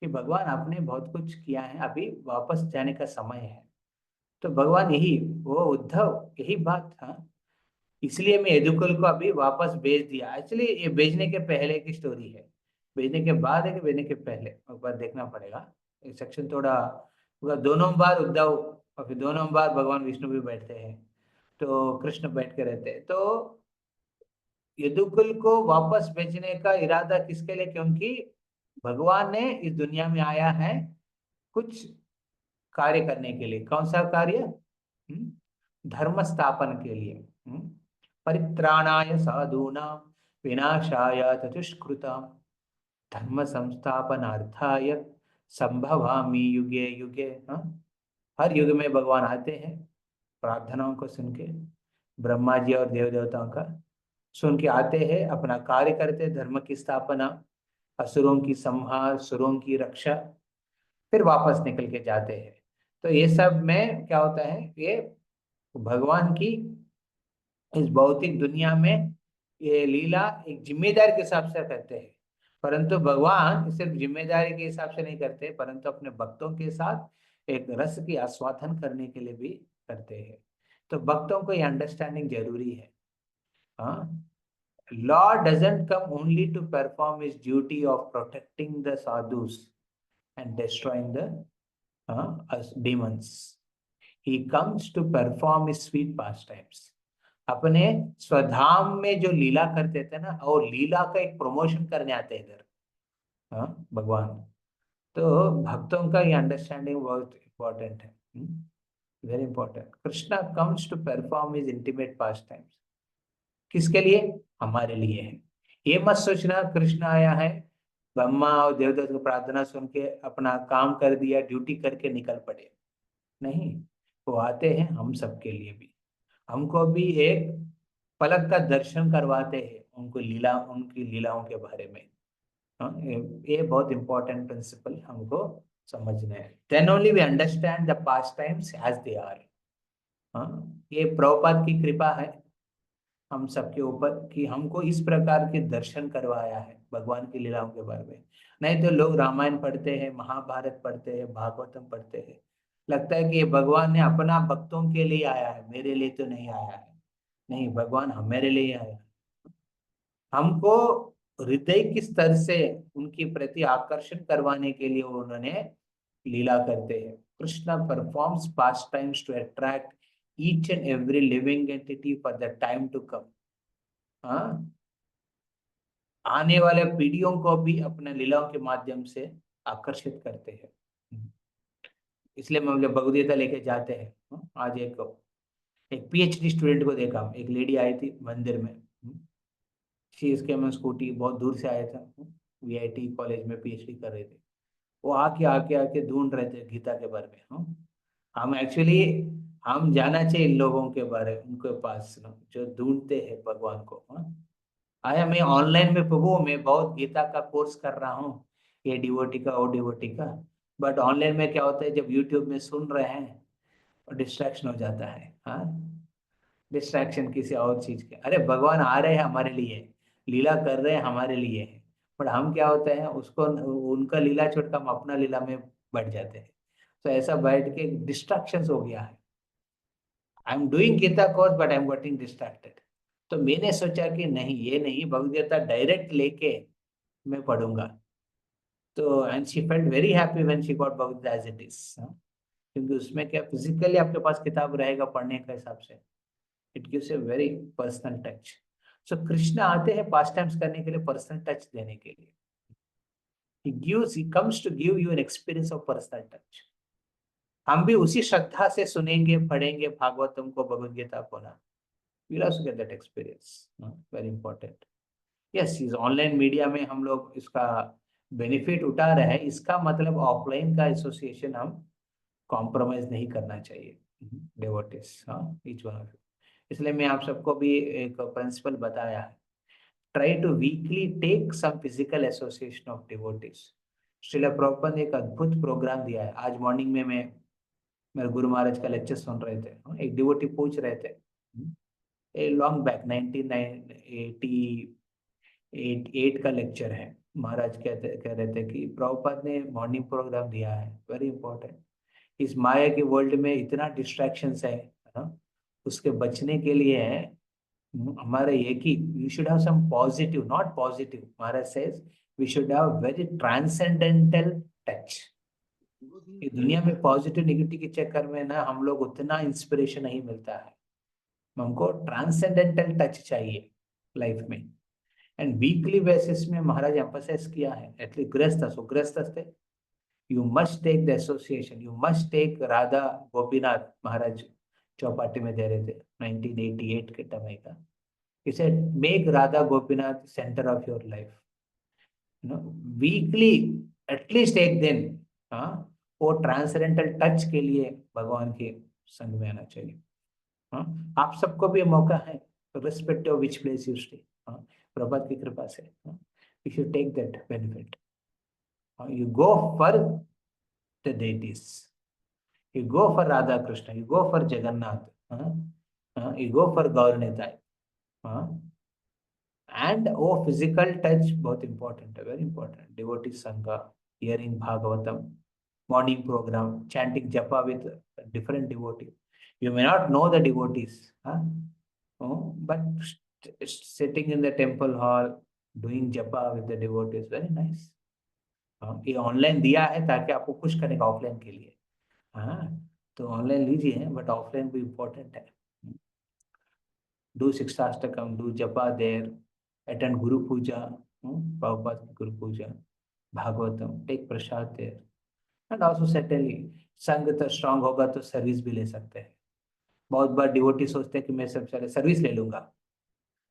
कि भगवान आपने बहुत कुछ किया है, अभी वापस जाने का समय है। तो भगवान यही, वो उद्धव यही बात था, इसलिए मैं यदुकुल को अभी वापस भेज दिया। एक्चुअली ये भेजने के पहले की स्टोरी है, भेजने के बाद है कि भेजने के पहले, एक बार देखना पड़ेगा। ये सेक्शन थोड़ा दोनों बार उद्धव और फिर दोनों बार भगवान विष्णु भी बैठते हैं, तो कृष्ण बैठ के रहते हैं। तो यदुकुल को वापस भेजने का इरादा किसके लिए? क्योंकि भगवान ने इस दुनिया में आया है कुछ कार्य करने के लिए। कौन सा कार्य? धर्म स्थापन के लिए। परित्राणाय साधूनां विनाशाय चतुष्कृतां धर्म संस्थापनार्थाय संभवामि युगे युगे। हर युग में भगवान आते हैं, प्रार्थनाओं को सुन के, ब्रह्मा जी और देव देवताओं का सुन के आते हैं, अपना कार्य करते, धर्म की स्थापना, असुरों की संहार, सुरों की रक्षा, फिर वापस निकल के जाते हैं। तो ये सब में क्या होता है, ये भगवान की इस भौतिक दुनिया में ये लीला एक जिम्मेदारी के हिसाब से करते हैं। परंतु भगवान सिर्फ जिम्मेदारी के हिसाब से नहीं करते, परंतु अपने भक्तों के साथ एक रस की आस्वादन करने के लिए भी करते हैं। तो भक्तों को ये अंडरस्टैंडिंग जरूरी है। हाँ, Lord doesn't come only to perform his duty of protecting the sadhus and destroying the demons. He comes to perform his sweet pastimes. अपने स्वधाम में जो लीला करते थे ना, और लीला का एक प्रमोशन करने आते हैं इधर भगवान। तो भक्तों का ये अंडरस्टैंडिंग बहुत इंपॉर्टेंट है, very important. Krishna comes to perform his intimate pastimes. किसके लिए? हमारे लिए है। ये मत सोचना कृष्ण आया है, ब्रह्मा और देवदत्त को प्रार्थना सुन के अपना काम कर दिया, ड्यूटी करके निकल पड़े। नहीं, वो आते हैं हम सबके लिए भी। हमको भी एक पलक का दर्शन करवाते हैं, उनको लीला, उनकी लीलाओं के बारे में। ये बहुत इंपॉर्टेंट प्रिंसिपल हमको समझना है। Then only we understand the pastimes as they are. ये प्रभुपाद की कृपा है हम सबके ऊपर कि हमको इस प्रकार के दर्शन करवाया है भगवान की लीलाओं के बारे में। नहीं तो लोग रामायण पढ़ते हैं, महाभारत पढ़ते हैं, भागवतम पढ़ते हैं, लगता है कि ये भगवान ने अपना भक्तों के लिए आया है, मेरे लिए तो नहीं आया है। नहीं, भगवान हमारे लिए आया है। हमको हृदय की स्तर से उनके प्रति आकर्षण करवाने के लिए उन्होंने लीला करते हैं। Krishna performs pastimes to attract each and every living entity for the time to come. आने वाले पीढ़ियों को भी अपने लीलाओं के माध्यम से आकर्षित करते हैं। इसलिए हम लोग भगवद गीता लेके जाते हैं। आज एक PhD स्टूडेंट को देखा, एक लेडी आई थी मंदिर में, शी इसके में स्कूटी, बहुत दूर से आया था, VIT कॉलेज में PhD कर रहे थे। वो आके आके आके ढूंढ रहे थे गीता के बारे में। हम एक्चुअली हम जाना चाहिए इन लोगों के बारे में, उनके पास जो ढूंढते हैं भगवान को। आया मैं ऑनलाइन में प्रभु, मैं बहुत गीता का कोर्स कर रहा हूँ, ये डिवोटी का, वो डिवोटी का, बट ऑनलाइन में क्या होता है, जब यूट्यूब में सुन रहे हैं डिस्ट्रैक्शन हो जाता है। डिस्ट्रैक्शन किसी और चीज के। अरे भगवान आ रहे हैं हमारे लिए, लीला कर रहे हैं हमारे लिए है, बट हम क्या होते हैं, उसको उनका लीला छोड़कर हम अपना लीला में बढ़ जाते हैं। तो ऐसा बैठ के डिस्ट्रैक्शन हो गया है। I am doing Gita course but I am getting distracted. तो मैंने सोचा कि नहीं, ये नहीं, भगवद गीता डायरेक्ट लेके मैं पढ़ूंगा। तो and she felt very happy when she got Bhagavad Gita as it is. क्योंकि उसमें क्या, फिजिकली आपके पास किताब रहेगा पढ़ने के हिसाब से, it gives a very personal touch. So Krishna आते हैं पास्ट टाइम्स करने के लिए, पर्सनल टच देने के लिए। he comes to give you an experience of personal touch। हम भी उसी श्रद्धा से सुनेंगे, पढ़ेंगे भागवतम को, भगवद गीता को ना, we'll also get that experience। very important। yes, इस ऑनलाइन मीडिया में हम लोग इसका बेनिफिट उठा रहे हैं, इसका मतलब ऑफलाइन का एसोसिएशन हम कॉम्प्रोमाइज नहीं करना चाहिए devotees, each one of you. इसलिए मैं आप सबको भी एक प्रिंसिपल बताया है, try to weekly take some physical association of devotees. Srila Prabhupada ने एक अद्भुत प्रोग्राम दिया है। आज मॉर्निंग में मैं मेरे गुरु महाराज का लेक्चर सुन रहे थे, एक डिवोटी पूछ रहे थे, ए लॉन्ग बैक 1988 का लेक्चर है। महाराज कह रहे थे कि प्रभुपाद ने मॉर्निंग प्रोग्राम दिया है, वेरी इंपॉर्टेंट। इस माया के वर्ल्ड में इतना डिस्ट्रैक्शंस है ना, उसके बचने के लिए है हमारे एक ही, we should have some positive, not positive, Maharaj says we should have very transcendental touch. ये दुनिया में पॉजिटिव नेगेटिव के चक्कर में ना हम लोग उतना इंस्पिरेशन नहीं मिलता है, हमको ट्रांसेंडेंटल टच चाहिए। लाइफ में. एंड वीकली बेसिस में महाराज एम्फसाइज किया है, एटलीस्ट गृहस्थ थे, you must take the association, you must take Radha Gopinath Maharaj Chowpatty में दे रहे थे 1988 के समय का. इसे make Radha Gopinath centre of your life, you know, weekly at least एक दिन. हाँ, वो ट्रांसडेंटल टच के लिए भगवान के संग में आना चाहिए. हाँ, आप सबको भी मौका है, respective of which place you stay. हाँ, प्रभात की कृपा से you should take that benefit. You go for the deities, you go for Radha Krishna, you go for Jagannath, you go for Gaur Nitai. And वो physical touch बहुत important है, very important. Devotee Sangha, hearing Bhagavatam, morning program, chanting japa with different devotee. You may not know the devotees, but sitting in the temple hall, doing japa with the devotees, very nice. ये online दिया है ताकि आपको खुश करेगा offline के लिए. हाँ, तो ऑनलाइन लीजिए, बट ऑफलाइन भी इम्पोर्टेंट है. Do Shikshashtakam, do japa there, attend guru puja, Prabhupada की guru puja, Bhagavatam, take prasad there. And also सेटली संघ तो स्ट्रांग होगा तो सर्विस भी ले सकते हैं. बहुत बार डिवोटी सोचते हैं कि मैं सब सारे सर्विस ले लूंगा,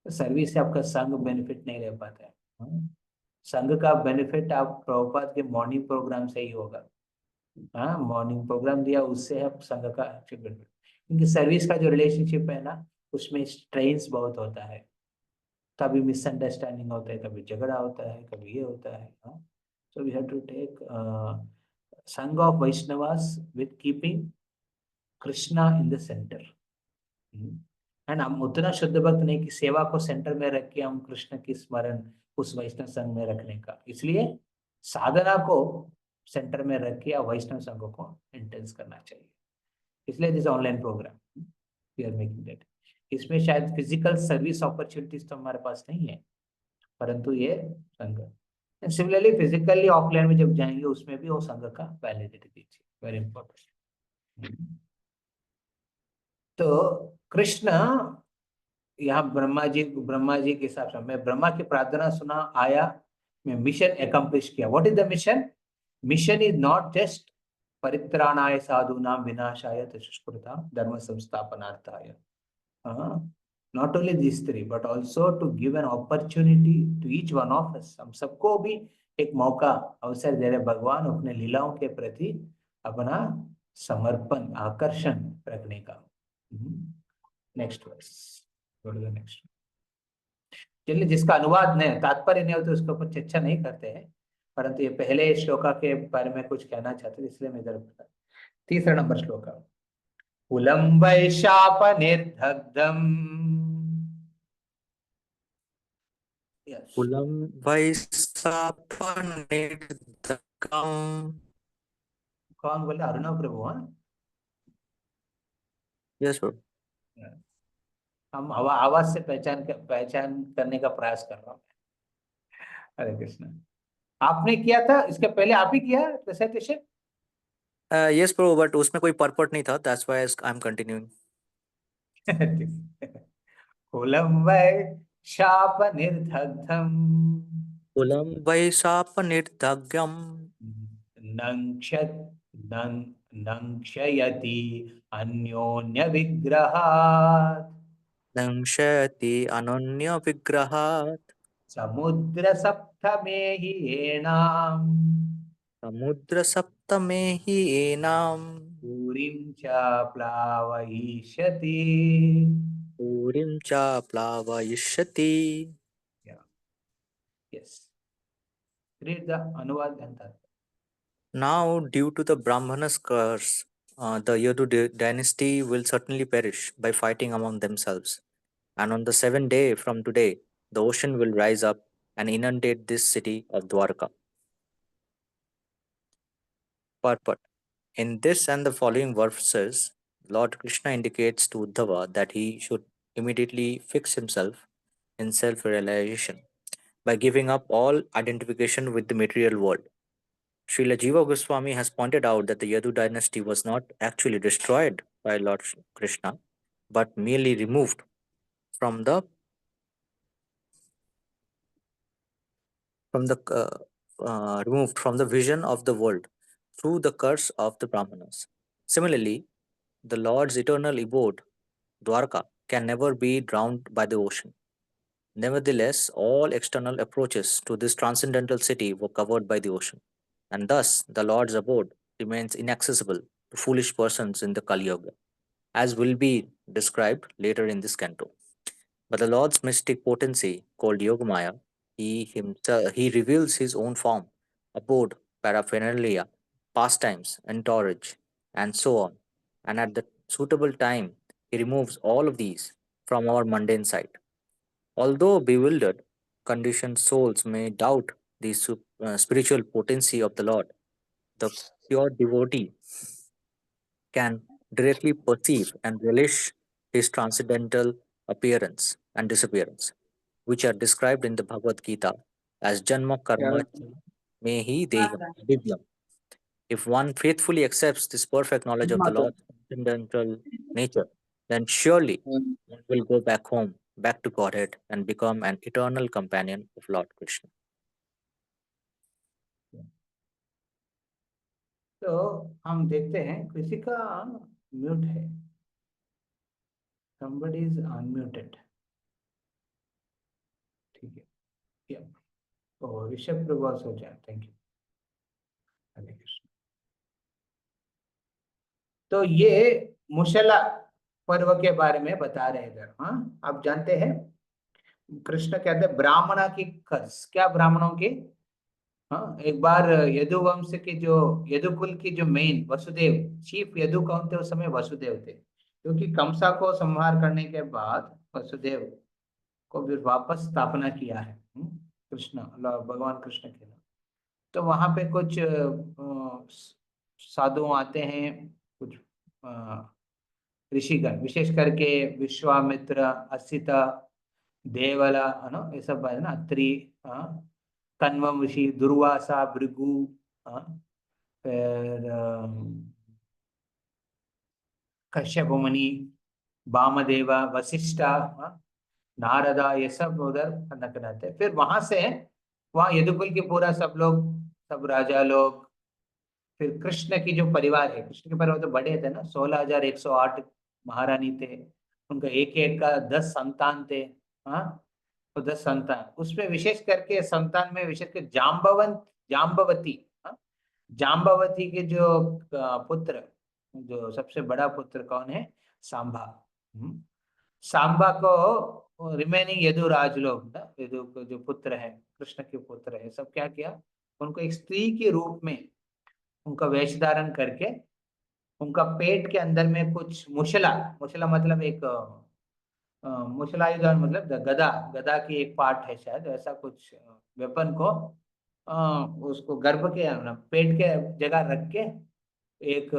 तो सर्विस से आपका संघ बेनिफिट नहीं ले पाता है. संघ का बेनिफिट आप प्रभुपाद के मॉर्निंग प्रोग्राम से ही होगा. हाँ, मॉर्निंग प्रोग्राम दिया, उससे आप संघ का अच्छे बेनिफिट. क्योंकि सर्विस का जो रिलेशनशिप है ना, उसमें स्ट्रेन्स बहुत होता है, कभी मिसअंडरस्टैंडिंग होता है, कभी झगड़ा होता है, कभी ये होता है. So we have to take sangha of Vaishnavas with keeping Krishna in the centre. And हम उतना शुद्ध भक्त नहीं कि सेवा को सेंटर में रख के हम कृष्ण की स्मरण उस वैष्णव संघ में रखने का. इसलिए साधना को सेंटर में रख के वैष्णव संघ को इंटेंस करना चाहिए. इसलिए this online programme we are making that. इसमें शायद फिजिकल सर्विस अपॉर्चुनिटीज तो हमारे पास नहीं है, परंतु ये संघ. एंड सिमिलरली फिजिकली ऑफलाइन में जब जाएंगे उसमें भी वो संघ का वैलिडिटी दीजिए, वेरी इंपॉर्टेंट. तो कृष्ण यहाँ ब्रह्मा जी के हिसाब से, मैं ब्रह्मा की प्रार्थना सुना आया, मैं मिशन एकम्प्लिश किया. What is the mission? Mission is not just परित्राणाय साधूनां विनाशाय दुष्कृतां धर्म संस्थापनार्थाय. Not only this three but also to give an opportunity to each one of us. हम सबको भी एक मौका, अवसर दे रहे भगवान अपने लीलाओं के प्रति अपना समर्पण, आकर्षण रखने का. Next verse, next. चलिए, जिसका अनुवाद नहीं, तात्पर्य नहीं होता उसके ऊपर चर्चा नहीं करते हैं, परंतु ये पहले श्लोका के बारे में कुछ कहना चाहते थे, इसलिए मैं इधर. तीसरा नंबर श्लोका. कुलं वैशाप निर्दग्धम. कुलं वैशापनिर्दग्धम्. कौन बोले? अरुणव प्रभु. Yes bro. हम आवाज से पहचान करने का प्रयास कर रहा हूँ. हरे कृष्ण. आपने किया था इसके पहले, आप ही किया प्रेजेंटेशन? यस ब्रो, बट उसमें कोई पर्पट नहीं था, that's why I am continuing. कुलं वैशाप निर्दग्धम्. कुलं वैशापनिर्दग्धम्. नङ्क्षत् नङ्क्षयति अन्योन्य विग्रहात्. दंशयति अनन्य विग्रहात्. समुद्र सप्तमे हि एनाम्. समुद्र सप्तमे हि एनाम्. पूरिं च प्लावयिष्यति. पूरिं च प्लावयिष्यति. Yes. Read the अनुवाद and तात्पर्य. Now, due to the Brahmana's curse, the Yadu dynasty will certainly perish by fighting among themselves. And on the seventh day from today, the ocean will rise up and inundate this city of Dwarka. Purport. In this and the following verses, Lord Krishna indicates to Uddhava that he should immediately fix himself in self-realization by giving up all identification with the material world. Srila Jiva Goswami has pointed out that the Yadu dynasty was not actually destroyed by Lord Krishna, but merely removed from the from the removed from the vision of the world through the curse of the Brahmanas. Similarly, the Lord's eternal abode, Dwarka, can never be drowned by the ocean. Nevertheless, all external approaches to this transcendental city were covered by the ocean, and thus the Lord's abode remains inaccessible to foolish persons in the Kali Yuga, as will be described later in this canto. But the Lord's mystic potency, called Yogamaya, he reveals his own form, abode, paraphernalia, pastimes, entourage, and so on. And at the suitable time, he removes all of these from our mundane sight. Although bewildered, conditioned souls may doubt the spiritual potency of the Lord, the pure devotee can directly perceive and relish his transcendental appearance and disappearance, which are described in the Bhagavad Gita as Janma Karma Mehi Deham Divyam. If one faithfully accepts this perfect knowledge of the Lord's transcendental nature, then surely one will go back home, back to Godhead, and become an eternal companion of Lord Krishna. तो हम देखते हैं किसी का mute है, somebody is unmuted. ठीक है, या तो ऋषभ प्रभास हो जाए. Thank you. हरे कृष्ण. तो ये मुशला पर्व के बारे में बता रहे हैं. हाँ, आप जानते हैं कृष्ण कहते हैं ब्राह्मणा की कर्ज. क्या ब्राह्मणों की? हाँ, एक बार यदुवंश के जो यदुकुल की जो मेन वसुदेव, चीफ यदु कौन थे उस समय? वसुदेव थे. क्योंकि कंसा को संहार करने के बाद वसुदेव को फिर वापस स्थापना किया है कृष्ण, भगवान कृष्ण के नाम. तो वहां पे कुछ साधु आते हैं, कुछ ऋषिगण, विशेष करके विश्वामित्र, असिता, देवला, है ना, ये सब है ना, अत्रि, कण्व ऋषि, दुर्वासा, भृगु, फिर कश्यप मुनि, वामदेवा, वशिष्ठा, नारदा, ये सब उधर खनक रहते. फिर वहां से वहां यदुकुल के पूरा सब लोग, सब राजा लोग, फिर कृष्ण की जो परिवार है, कृष्ण के परिवार तो बड़े थे ना, 16,108 महारानी थे. उनका एक एक का 10 संतान थे. हाँ, तो 10 संतान, उसमें विशेष करके संतान में विशेष कर जाम्बवती, जाम्बवती के जो पुत्र, जो सबसे बड़ा पुत्र कौन है? सांबा. सांबा को रिमेनिंग यदुराज लोग ना, यदु के जो पुत्र है, कृष्ण के पुत्र है, सब क्या किया? उनको एक स्त्री के रूप में उनका वेश धारण करके उनका पेट के अंदर में कुछ मुशला, मुशला मतलब एक मुशलायुध, मतलब गदा, गदा की एक पार्ट है शायद, ऐसा कुछ वेपन को उसको गर्भ के पेट के जगह रख के एक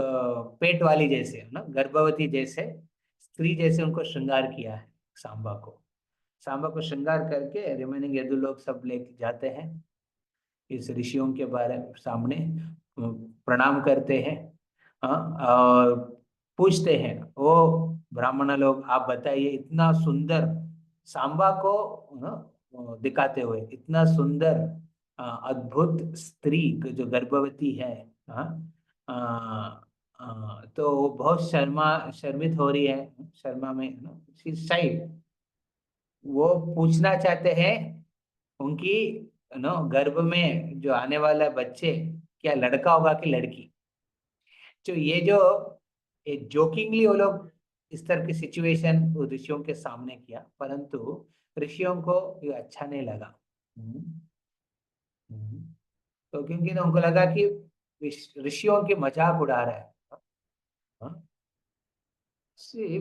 पेट वाली जैसे ना, गर्भवती जैसे स्त्री जैसे उनको श्रृंगार किया है सांबा को. सांबा को श्रृंगार करके रिमेनिंग यदु लोग सब लेके जाते हैं इस ऋषियों के बारे में सामने, प्रणाम करते हैं. और पूछते हैं, ओ ब्राह्मण लोग, आप बताइए, इतना सुंदर सांबा को दिखाते हुए, इतना सुंदर अद्भुत स्त्री जो गर्भवती है, तो वो बहुत शर्मित हो रही है, शर्मा में साइड. वो पूछना चाहते हैं उनकी गर्भ में जो आने वाला बच्चे क्या लड़का होगा कि लड़की. तो ये जो जोकिंगली वो लोग इस तरह की सिचुएशन ऋषियों के सामने किया, परंतु ऋषियों को ये अच्छा नहीं लगा. तो क्योंकि ना उनको लगा कि ऋषियों की मजाक उड़ा रहा है.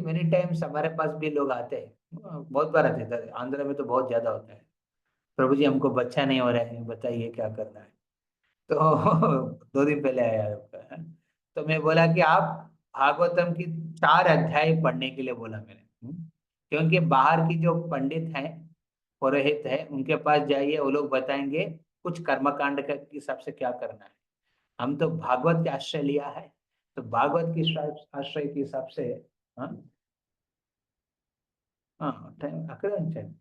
मेनी टाइम्स हमारे पास भी लोग आते हैं, बहुत बार आते हैं, आंध्र में तो बहुत ज्यादा होता है. प्रभु जी, हमको बच्चा नहीं हो रहा है, बताइए क्या करना है. तो 2 दिन पहले आया आपका. तो मैं बोला कि आप भागवतम की 4 अध्याय पढ़ने के लिए बोला मैंने. क्योंकि बाहर की जो पंडित हैं, पुरोहित है, उनके पास जाइए, वो लोग बताएंगे कुछ कर्मकांड के हिसाब से क्या करना है. हम तो भागवत के आश्रय लिया है, तो भागवत की आश्रय के हिसाब से. हाँ हाँ, टाइम अकड़न चाहिए.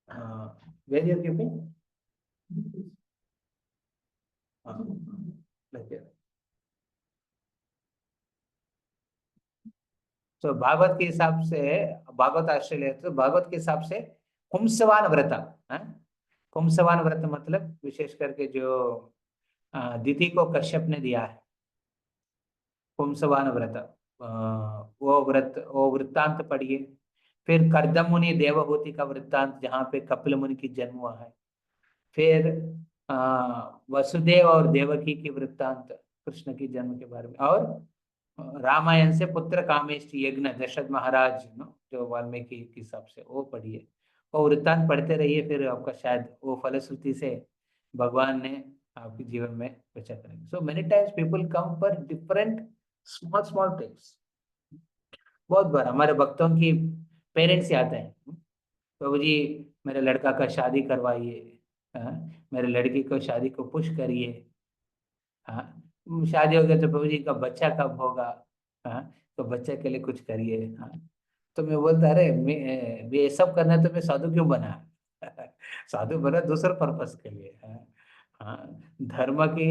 where you're keeping? Like here. तो भागवत के हिसाब से, भागवत ऑस्ट्रेलिया, तो भागवत के हिसाब से पुंसवान व्रत, पुंसवान व्रत मतलब विशेष करके जो दिति को कश्यप ने दिया है, पुंसवान व्रत, वो वृत्तांत पढ़िए। फिर कर्दम मुनि देवहूति का वृत्तांत, जहाँ पे कपिल मुनि की जन्म हुआ है। फिर वसुदेव और देवकी की वृत्तांत, कृष्ण की जन्म के बारे में। और रामायण से पुत्र कामेष्टि यज्ञ, दशरथ महाराज जो वाल्मीकि के हिसाब से, वो पढ़िए। वो वृत्तांत पढ़ते रहिए, फिर आपका शायद वो फलश्रुति से भगवान ने आपके जीवन में बचा करेंगे। So many times people come for different small small things. बहुत बार हमारे भक्तों की पेरेंट्स ही आते हैं, प्रभु जी मेरे लड़का का शादी करवाइए, मेरे लड़की को शादी को पुश करिए, शादी हो गया तो प्रभु जी का बच्चा कब होगा, तो बच्चे के लिए कुछ करिए। तो मैं बोलता अरे मैं ये सब करना है तो मैं साधु क्यों बना? साधु बना दूसरे पर्पस के लिए, धर्म के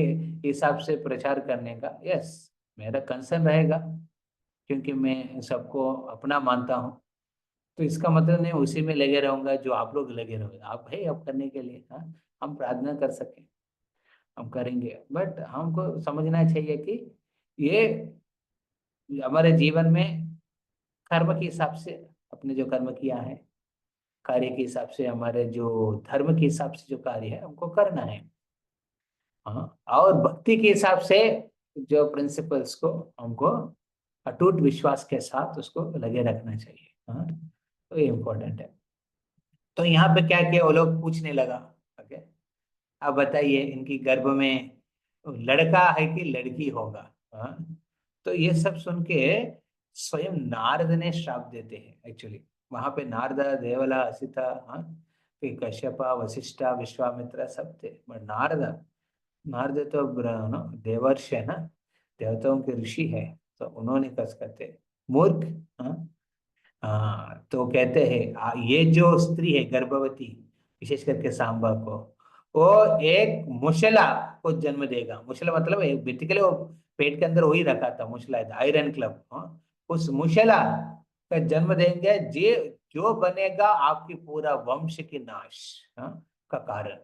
हिसाब से प्रचार करने का। यस, मेरा कंसर्न रहेगा, क्योंकि मैं सबको अपना मानता हूँ। तो इसका मतलब नहीं उसी में लगे रहूंगा जो आप लोग लगे रहोगे। आप है अब करने के लिए, हम प्रार्थना कर सके, हम करेंगे, बट हमको समझना चाहिए कि ये हमारे जीवन में कर्म के हिसाब से, अपने जो कर्म किया है, कार्य के हिसाब से, हमारे जो धर्म के हिसाब से जो कार्य है हमको करना है। और भक्ति के हिसाब से जो प्रिंसिपल्स को हमको अटूट विश्वास के साथ उसको लगे रखना चाहिए। तो ये इम्पोर्टेंट है। तो यहाँ पे क्या किया, वो लोग पूछने लगा, ओके अब बताइए इनकी गर्भ में लड़का है कि लड़की होगा? तो ये सब सुन के स्वयं नारद ने श्राप देते हैं। एक्चुअली वहां पे नारद, देवला, असिता, फिर कश्यपा, वशिष्ठा, विश्वामित्र सब थे, बट नारद, नारद तो देवर्षि है ना, देवताओं के ऋषि है, तो उन्होंने कस करते मूर्ख। तो कहते हैं ये जो स्त्री है गर्भवती, विशेष करके सांबा को, वो एक मुशला को जन्म देगा। मुशला मतलब बेसिकली वो पेट के अंदर वही रखा था, मुशला आयरन क्लब, उस मुशला का जन्म देंगे जो बनेगा आपकी पूरा वंश की नाश का कारण।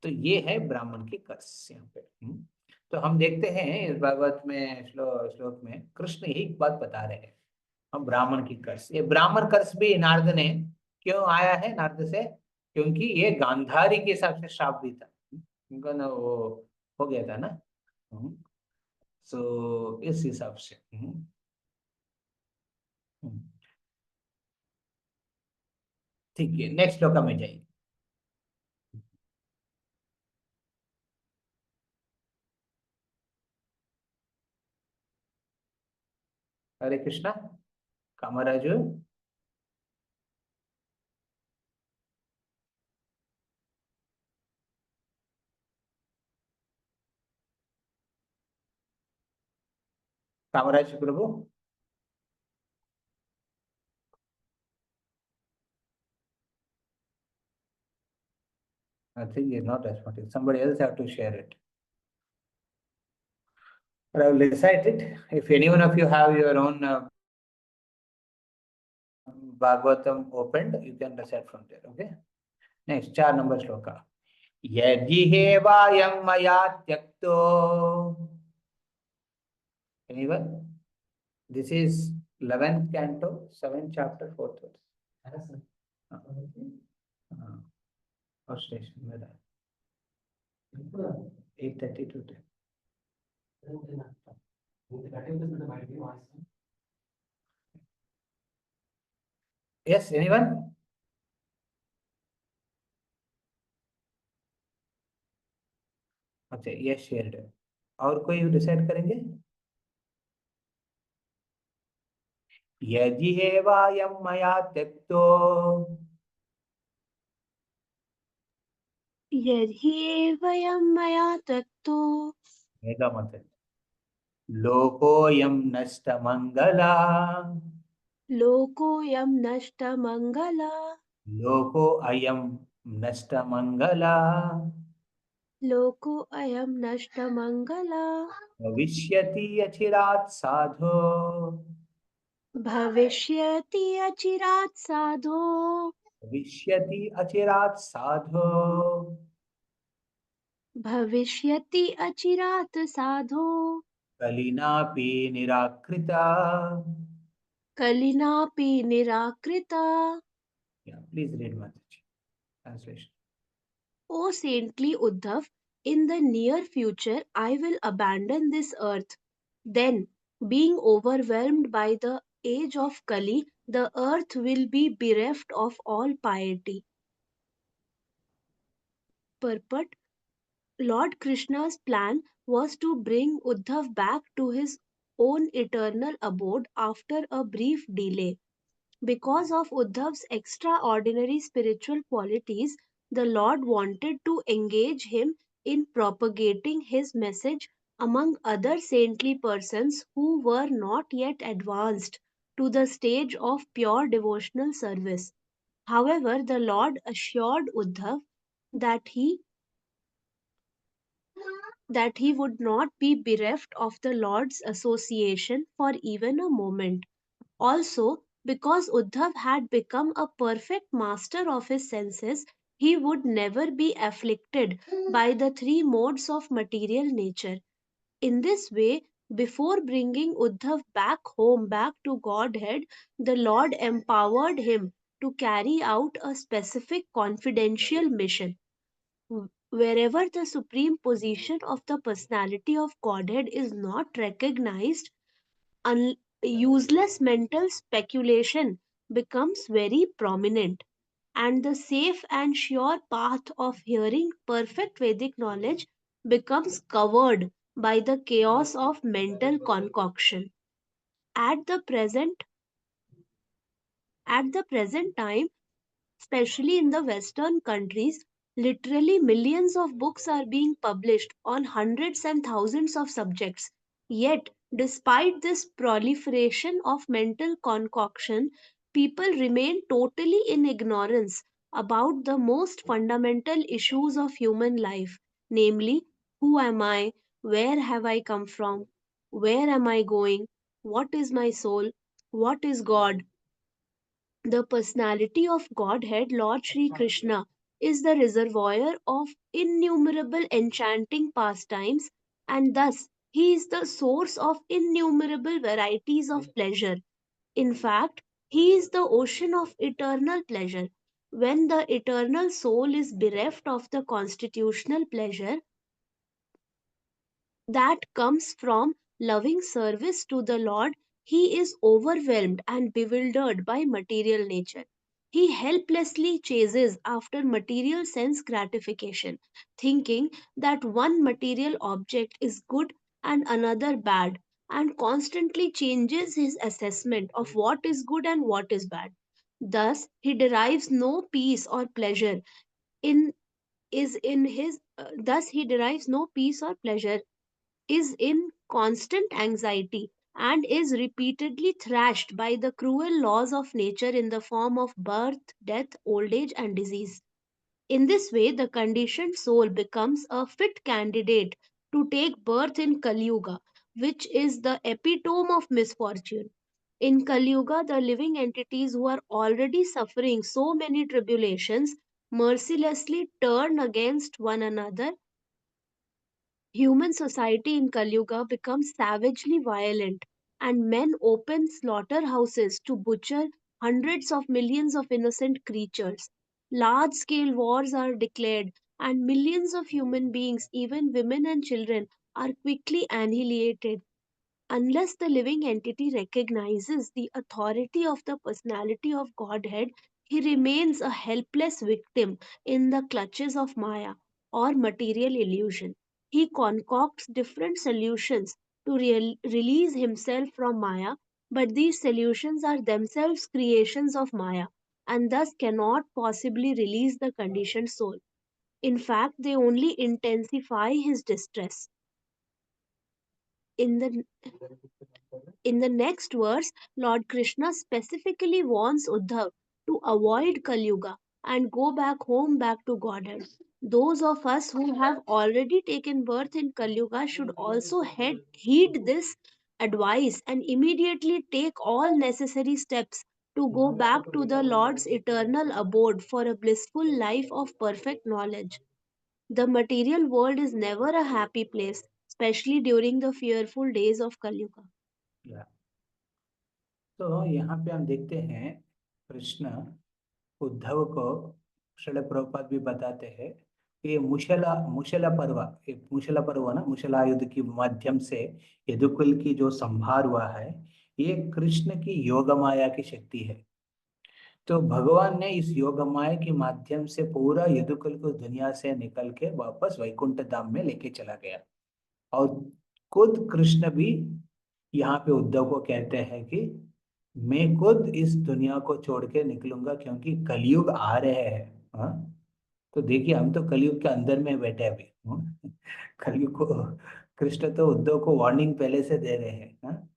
तो ये है ब्राह्मण की कर्स यहाँ पे। तो हम देखते हैं इस भागवत में श्लोक में कृष्ण यही बात बता रहे हैं, हम ब्राह्मण की कर्स। ये ब्राह्मण कर्स भी नारद ने क्यों आया है नारद से, क्योंकि ये गांधारी के हिसाब से श्राप भी था, उनका ना वो हो गया था ना। सो इस हिसाब से ठीक है, नेक्स्ट श्लोक में जाइए। हरे कृष्णा, कामराजू। कामराज प्रभु, I think he's not responding. Somebody else have to share it. But I will recite it. If any one of you have your own Bhagavatam opened, you can recite from there. Okay. Next, 4 number shloka. Yajihevayam maya tyakto. Anyone? This is 11th canto, 7th chapter, 4th verse. Or station, whether 8:30 to 10. Yes, anyone? अच्छा, ये shared है। और कोई decide करेंगे? यदि हेवायं मया त्यक्तो, यदि वयं मया त्यक्तो मेगा मतलब लोकोऽयं नष्टमङ्गला, लोकोऽयं नष्टमङ्गला लोको अयम नष्टमंगला लोको अयम नष्टमंगला भविष्यति अचिरात् साधो भविष्यति अचिरात् साधो भविष्यति अचिरात् साधो भविष्यति अचिरात् साधो कलिनापि निराकृता. कलिनापि निराकृता. Yeah, please read Mataji. Translation. O saintly Uddhav, in the near future I will abandon this earth. Then, being overwhelmed by the age of Kali, the earth will be bereft of all piety. Purport. Lord Krishna's plan was to bring Uddhav back to his own eternal abode after a brief delay. Because of Uddhav's extraordinary spiritual qualities, the Lord wanted to engage him in propagating his message among other saintly persons who were not yet advanced to the stage of pure devotional service. However, the Lord assured Uddhav that he would not be bereft of the Lord's association for even a moment. Also, because Uddhav had become a perfect master of his senses, he would never be afflicted by the three modes of material nature. In this way, before bringing Uddhav back home, back to Godhead, the Lord empowered him to carry out a specific confidential mission. Wherever the supreme position of the personality of Godhead is not recognized, useless mental speculation becomes very prominent, and the safe and sure path of hearing perfect Vedic knowledge becomes covered by the chaos of mental concoction. At the present at the present time, especially in the Western countries, literally millions of books are being published on hundreds and thousands of subjects. Yet, despite this proliferation of mental concoction, people remain totally in ignorance about the most fundamental issues of human life, namely, who am I? Where have I come from? Where am I going? What is my soul? What is God? The personality of Godhead, Lord Sri Krishna, is the reservoir of innumerable enchanting pastimes, and thus he is the source of innumerable varieties of pleasure. In fact, he is the ocean of eternal pleasure. When the eternal soul is bereft of the constitutional pleasure, that comes from loving service to the Lord, he is overwhelmed and bewildered by material nature. He helplessly chases after material sense gratification, thinking that one material object is good and another bad, and constantly changes his assessment of what is good and what is bad. Thus, he derives no peace or pleasure in is in his thus he derives no peace or pleasure, is in constant anxiety, and is repeatedly thrashed by the cruel laws of nature in the form of birth, death, old age, and disease. In this way, the conditioned soul becomes a fit candidate to take birth in Kali Yuga, which is the epitome of misfortune. In Kali Yuga, the living entities who are already suffering so many tribulations mercilessly turn against one another. Human society in Kali Yuga becomes savagely violent, and men open slaughterhouses to butcher hundreds of millions of innocent creatures. Large scale wars are declared, and millions of human beings, even women and children, are quickly annihilated. Unless the living entity recognizes the authority of the personality of Godhead, he remains a helpless victim in the clutches of Maya or material illusion. He concocts different solutions to release himself from Maya, but these solutions are themselves creations of Maya and thus cannot possibly release the conditioned soul. In fact, they only intensify his distress. In the In the next verse, Lord Krishna specifically warns Uddhav to avoid Kali Yuga and go back home, back to Godhead. Those of us who have already taken birth in Kali Yuga should also heed this advice and immediately take all necessary steps to go back to the Lord's eternal abode for a blissful life of perfect knowledge. The material world is never a happy place, especially during the fearful days of Kali Yuga. या तो यहाँ पे हम देखते हैं कृष्ण उद्धव को श्रील प्रभुपाद भी बताते हैं कि ये मुशला पर्व ना मुशला युद्ध के माध्यम से यदुकुल की जो संहार हुआ है, ये कृष्ण की योग माया की शक्ति है। तो भगवान ने इस योग माया के माध्यम से पूरा यदुकुल को दुनिया से निकल के वापस वैकुंठ धाम में लेके चला गया। और खुद कृष्ण भी यहाँ पे उद्धव को कहते हैं कि मैं खुद इस दुनिया को छोड़ के निकलूंगा क्योंकि कलयुग आ रहे हैं। हाँ, तो देखिए हम तो कलयुग के अंदर में बैठे अभी। कलयुग को कृष्ण तो उद्धव को वार्निंग पहले से दे रहे हैं। हाँ?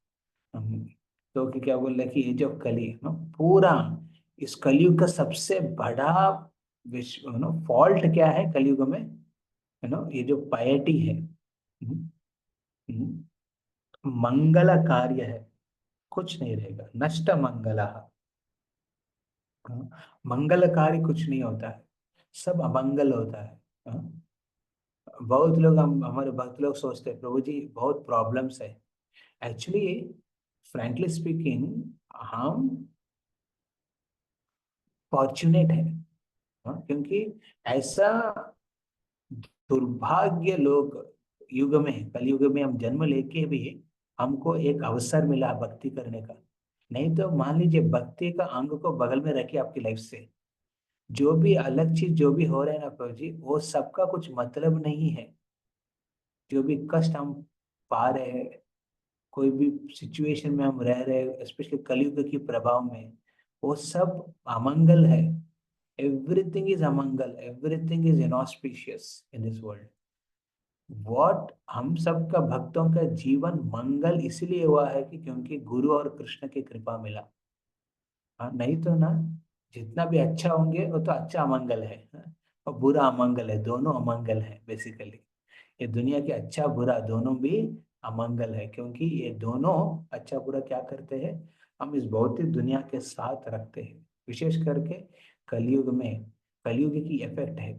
तो कि क्या बोल रहे कि ये जो कली पूरा इस कलयुग का सबसे बड़ा विश्व फॉल्ट क्या है कलयुग में, ये जो पायटी है, मंगल कार्य है, कुछ नहीं रहेगा। नष्ट मंगल, मंगल कार्य कुछ नहीं होता है, सब अमंगल होता है। बहुत लोग हमारे भक्त लोग सोचते हैं प्रभु जी बहुत प्रॉब्लम्स है। एक्चुअली फ्रैंकली स्पीकिंग हम फॉर्चुनेट है, क्योंकि ऐसा दुर्भाग्य लोग युग में, कलयुग में हम जन्म लेके भी हमको एक अवसर मिला भक्ति करने का। नहीं तो मान लीजिए भक्ति का अंग को बगल में रखिए आपकी लाइफ से, जो भी अलग चीज जो भी हो रहा है ना प्रभु जी, वो सबका कुछ मतलब नहीं है। जो भी कष्ट हम पा रहे हैं, कोई भी सिचुएशन में हम रह रहे हैं, स्पेशली कलयुग के प्रभाव में, वो सब अमंगल है। एवरीथिंग इज अमंगल, everything is inauspicious in this world. What हम सब का भक्तों का जीवन मंगल इसलिए हुआ है कि क्योंकि गुरु और कृष्ण की कृपा मिला। हाँ, नहीं तो ना जितना भी अच्छा होंगे वो तो अच्छा अमंगल है, और बुरा अमंगल है, दोनों अमंगल है बेसिकली। ये दुनिया के अच्छा बुरा दोनों भी अमंगल है, क्योंकि ये दोनों अच्छा बुरा क्या करते हैं, हम इस भौतिक दुनिया के साथ रखते हैं। विशेष करके कलयुग में, कलयुग की इफेक्ट है।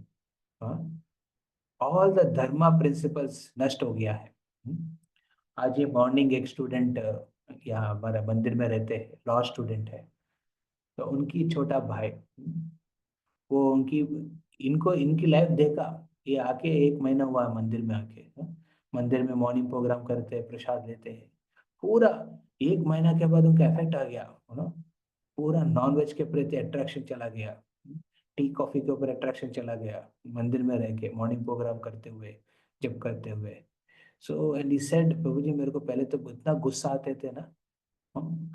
ऑल द धर्मा प्रिंसिपल्स नष्ट हो गया है। आज ये मॉर्निंग एक स्टूडेंट यहाँ हमारे मंदिर में रहते हैं, लॉ स्टूडेंट है। तो उनकी छोटा भाई, वो उनकी इनको इनकी लाइफ देखा, ये आके 1 महीना हुआ मंदिर में आके। मंदिर में मॉर्निंग प्रोग्राम करते हैं, प्रसाद लेते हैं। पूरा 1 महीना के बाद उनका इफेक्ट आ गया, पूरा नॉनवेज के प्रति अट्रैक्शन चला गया, टी कॉफी के ऊपर अट्रैक्शन चला गया, मंदिर में रह के मॉर्निंग प्रोग्राम करते हुए, जब करते हुए। सो एंड ही सेड प्रभु जी मेरे को पहले तो इतना गुस्सा आते थे ना,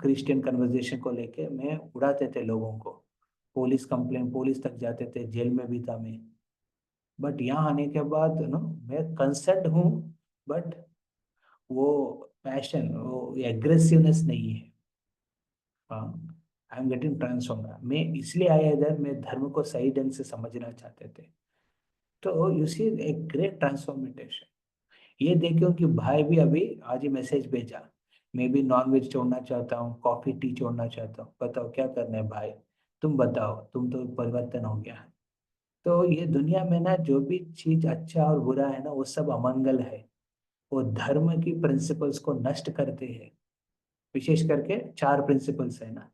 क्रिश्चियन कन्वर्सेशन को लेके मैं उड़ाते थे लोगों को, पुलिस कंप्लेन, पुलिस तक जाते थे, जेल में भी था मैं। बट यहाँ आने के बाद मैं कंसर्न हूँ, बट वो पैशन, वो एग्रेसिवनेस नहीं है। I am getting transform. मैं इसलिए आया इधर, मैं धर्म को सही ढंग से समझना चाहते थे। तो यू सी एक ग्रेट ट्रांसफॉर्मेशन। ये देखो कि भाई भी अभी आज ही मैसेज भेजा, मैं भी नॉनवेज छोड़ना चाहता हूँ, कॉफी टी छोड़ना चाहता हूँ, बताओ क्या करना है भाई, तुम बताओ, तुम तो परिवर्तन हो गया है। तो ये दुनिया में ना जो भी चीज अच्छा और बुरा है ना, वो सब अमंगल है। वो धर्म की प्रिंसिपल्स को नष्ट करते हैं। विशेष करके 4 प्रिंसिपल्स है ना,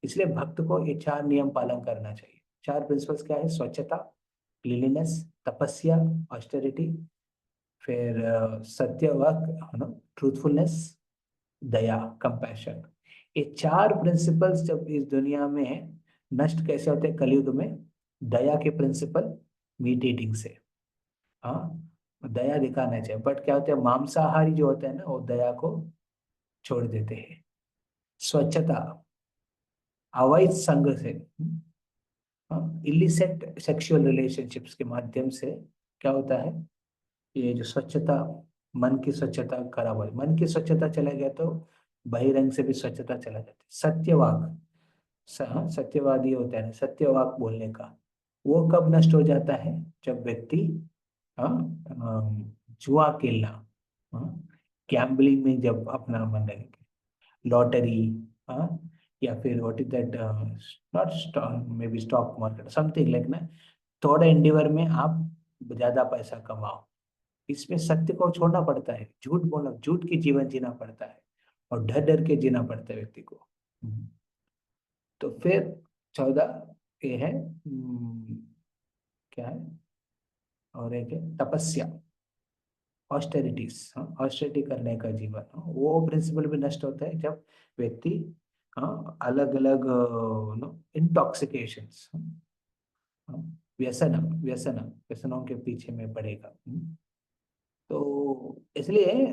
इसलिए भक्त को ये 4 नियम पालन करना चाहिए। 4 प्रिंसिपल्स क्या है? स्वच्छता, क्लीनलीनेस, तपस्या, ऑस्टेरिटी, फिर सत्यवाक, ट्रूथफुलनेस, दया, कंपैशन। ये 4 प्रिंसिपल्स जब इस दुनिया में नष्ट कैसे होते हैं कलयुग में? दया के प्रिंसिपल, मीट ईटिंग से। हाँ, दया दिखाना चाहिए, बट क्या होता है मांसाहारी जो होते हैं ना, वो दया को छोड़ देते हैं। स्वच्छता, अवैध संग से, इलिसिट सेक्सुअल रिलेशनशिप्स के माध्यम से क्या होता है, ये जो स्वच्छता, मन की स्वच्छता खराब हो, मन की स्वच्छता चला गया तो बहिरंग से भी स्वच्छता चला जाती है। सत्यवाक, सत्यवादी होता है ना, सत्यवाक बोलने का, वो कब नष्ट हो जाता है? जब व्यक्ति जुआ खेलना, गैम्बलिंग में जब अपना मन लगे, लॉटरी, हाँ, या फिर what is that, not stock, may be stock market, something like ना, थोड़ा एंडिवर में आप ज्यादा पैसा कमाओ, इसमें सत्य को छोड़ना पड़ता है, झूठ बोलना, झूठ की जीवन जीना पड़ता है, और डर डर के जीना पड़ता है व्यक्ति को। तो फिर 14 ये है, क्या है, और एक है तपस्या, ऑस्टेरिटीज, ऑस्टेरिटी करने का जीवन, वो प्रिंसिपल भी नष्ट होता है जब व्यक्ति अलग अलग नो इंटॉक्सिकेशंस, व्यसन व्यसन व्यसनों के पीछे में पड़ेगा। तो इसलिए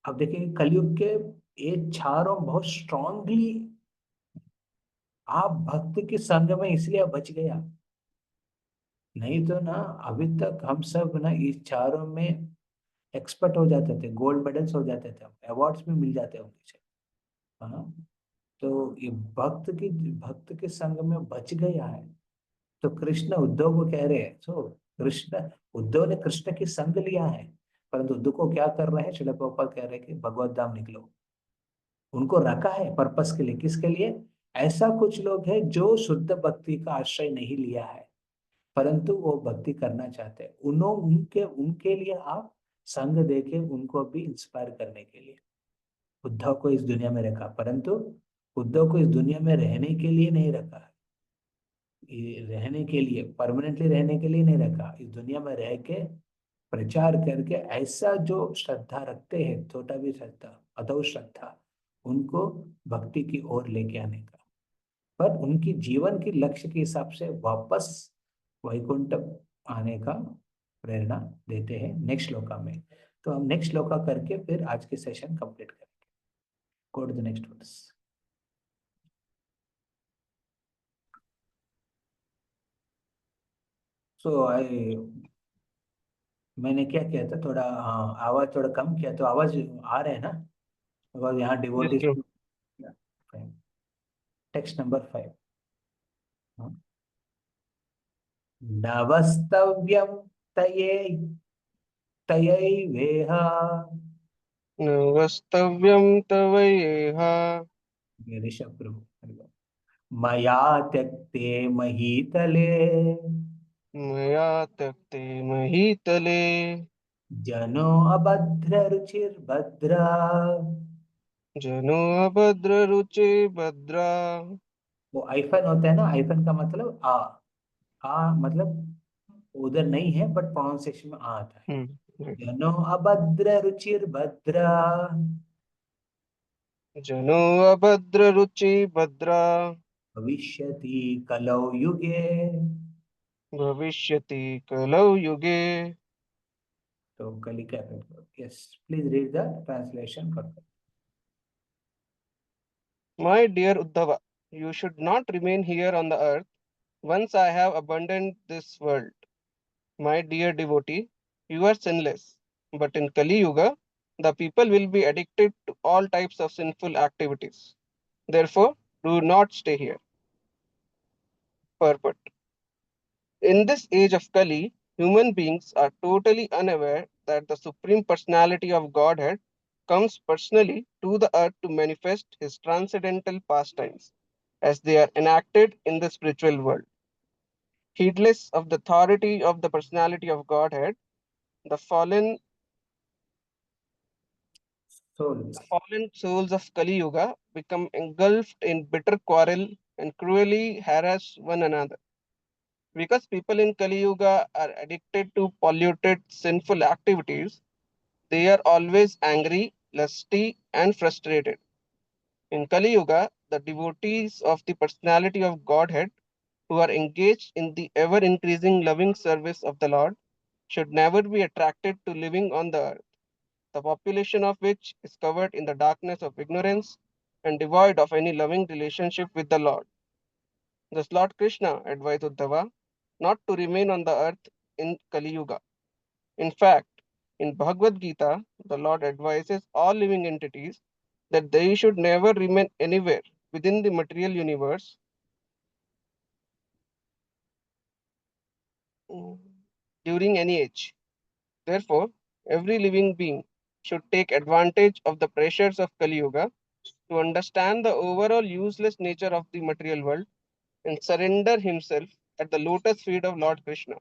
अब देखिए कलयुग के ये चारों बहुत स्ट्रांगली, आप भक्त के संग में इसलिए बच गया, नहीं तो ना अभी तक हम सब ना इस चारों में एक्सपर्ट हो जाते थे, गोल्ड मेडल्स हो जाते थे, अवार्ड्स भी मिल जाते होंगे शायद, हाँ। तो ये भक्त के संग में बच गया है। तो कृष्ण उद्धव को कह रहे हैं, तो कृष्ण, उद्धव ने कृष्ण की संग लिया है, परंतु उद्धव को क्या कर रहे हैं, श्रील प्रभुपाद कह रहे हैं कि भगवत धाम निकलो, उनको रखा है पर्पस के लिए, किसके लिए? ऐसा कुछ लोग हैं जो शुद्ध भक्ति का आश्रय नहीं लिया है, परंतु वो भक्ति करना चाहते हैं, उनके उनके लिए आप संग देके उनको भी इंस्पायर करने के लिए उद्धव को इस दुनिया में रखा, परंतु उद्धव को इस दुनिया में रहने के लिए नहीं रखा, ये रहने के लिए, परमानेंटली रहने के लिए नहीं रखा, इस दुनिया में रह के प्रचार करके ऐसा जो श्रद्धा रखते हैं, छोटा भी श्रद्धा, अथवा श्रद्धा, उनको भक्ति की ओर लेके आने का, पर उनकी जीवन की लक्ष्य के हिसाब से वापस वैकुंठ आने का प्रेरणा देते हैं नेक्स्ट श्लोका में। तो हम नेक्स्ट श्लोका करके फिर आज के सेशन कंप्लीट करेंगे। Go to the next verse. So I, मैंने क्या किया था, थोड़ा आवाज थोड़ा कम किया, तो आवाज आ रहे हैं ना? बिकॉज यहाँ डिवोटीज, बिल्कुल। टेक्स्ट नंबर 5, नवस्तव्यम तये तयैवेह, न वस्तव्यं तवयेह ये ऋषभ प्रभु, मया त्यक्ते महीतले, मया त्यक्ते महीतले जनो अभद्र रुचिर्भद्रा। जनो अभद्ररुचे भद्रा। वो आइफन होता है ना, आइफन का मतलब आ मतलब उधर नहीं है, बट प्रोनाउंसिएशन में आ आता है। right. जनो अभद्र रुचिर्भद्रा, जनो अभद्ररुचि भद्रा भविष्यति कलौ युगे। भविष्यति कलौ युगे। तो कली क्या करो, yes please read the translation कर। My dear Uddhava, you should not remain here on the earth once I have abandoned this world. My dear devotee, you are sinless, but in Kali Yuga, the people will be addicted to all types of sinful activities. Therefore, do not stay here. Purport. In this age of Kali, human beings are totally unaware that the Supreme Personality of Godhead comes personally to the earth to manifest his transcendental pastimes as they are enacted in the spiritual world. Heedless of the authority of the personality of Godhead, the fallen souls, souls of Kali Yuga become engulfed in bitter quarrel and cruelly harass one another. Because people in Kali Yuga are addicted to polluted, sinful activities, they are always angry, lusty, and frustrated. In Kali Yuga, the devotees of the personality of Godhead who are engaged in the ever increasing loving service of the Lord should never be attracted to living on the earth, the population of which is covered in the darkness of ignorance and devoid of any loving relationship with the Lord. Thus, Lord Krishna advised Uddhava not to remain on the earth in Kali Yuga. In fact, in Bhagavad Gita, the Lord advises all living entities that they should never remain anywhere within the material universe during any age. Therefore, every living being should take advantage of the pressures of Kali Yuga to understand the overall useless nature of the material world and surrender himself at the lotus feet of Lord Krishna.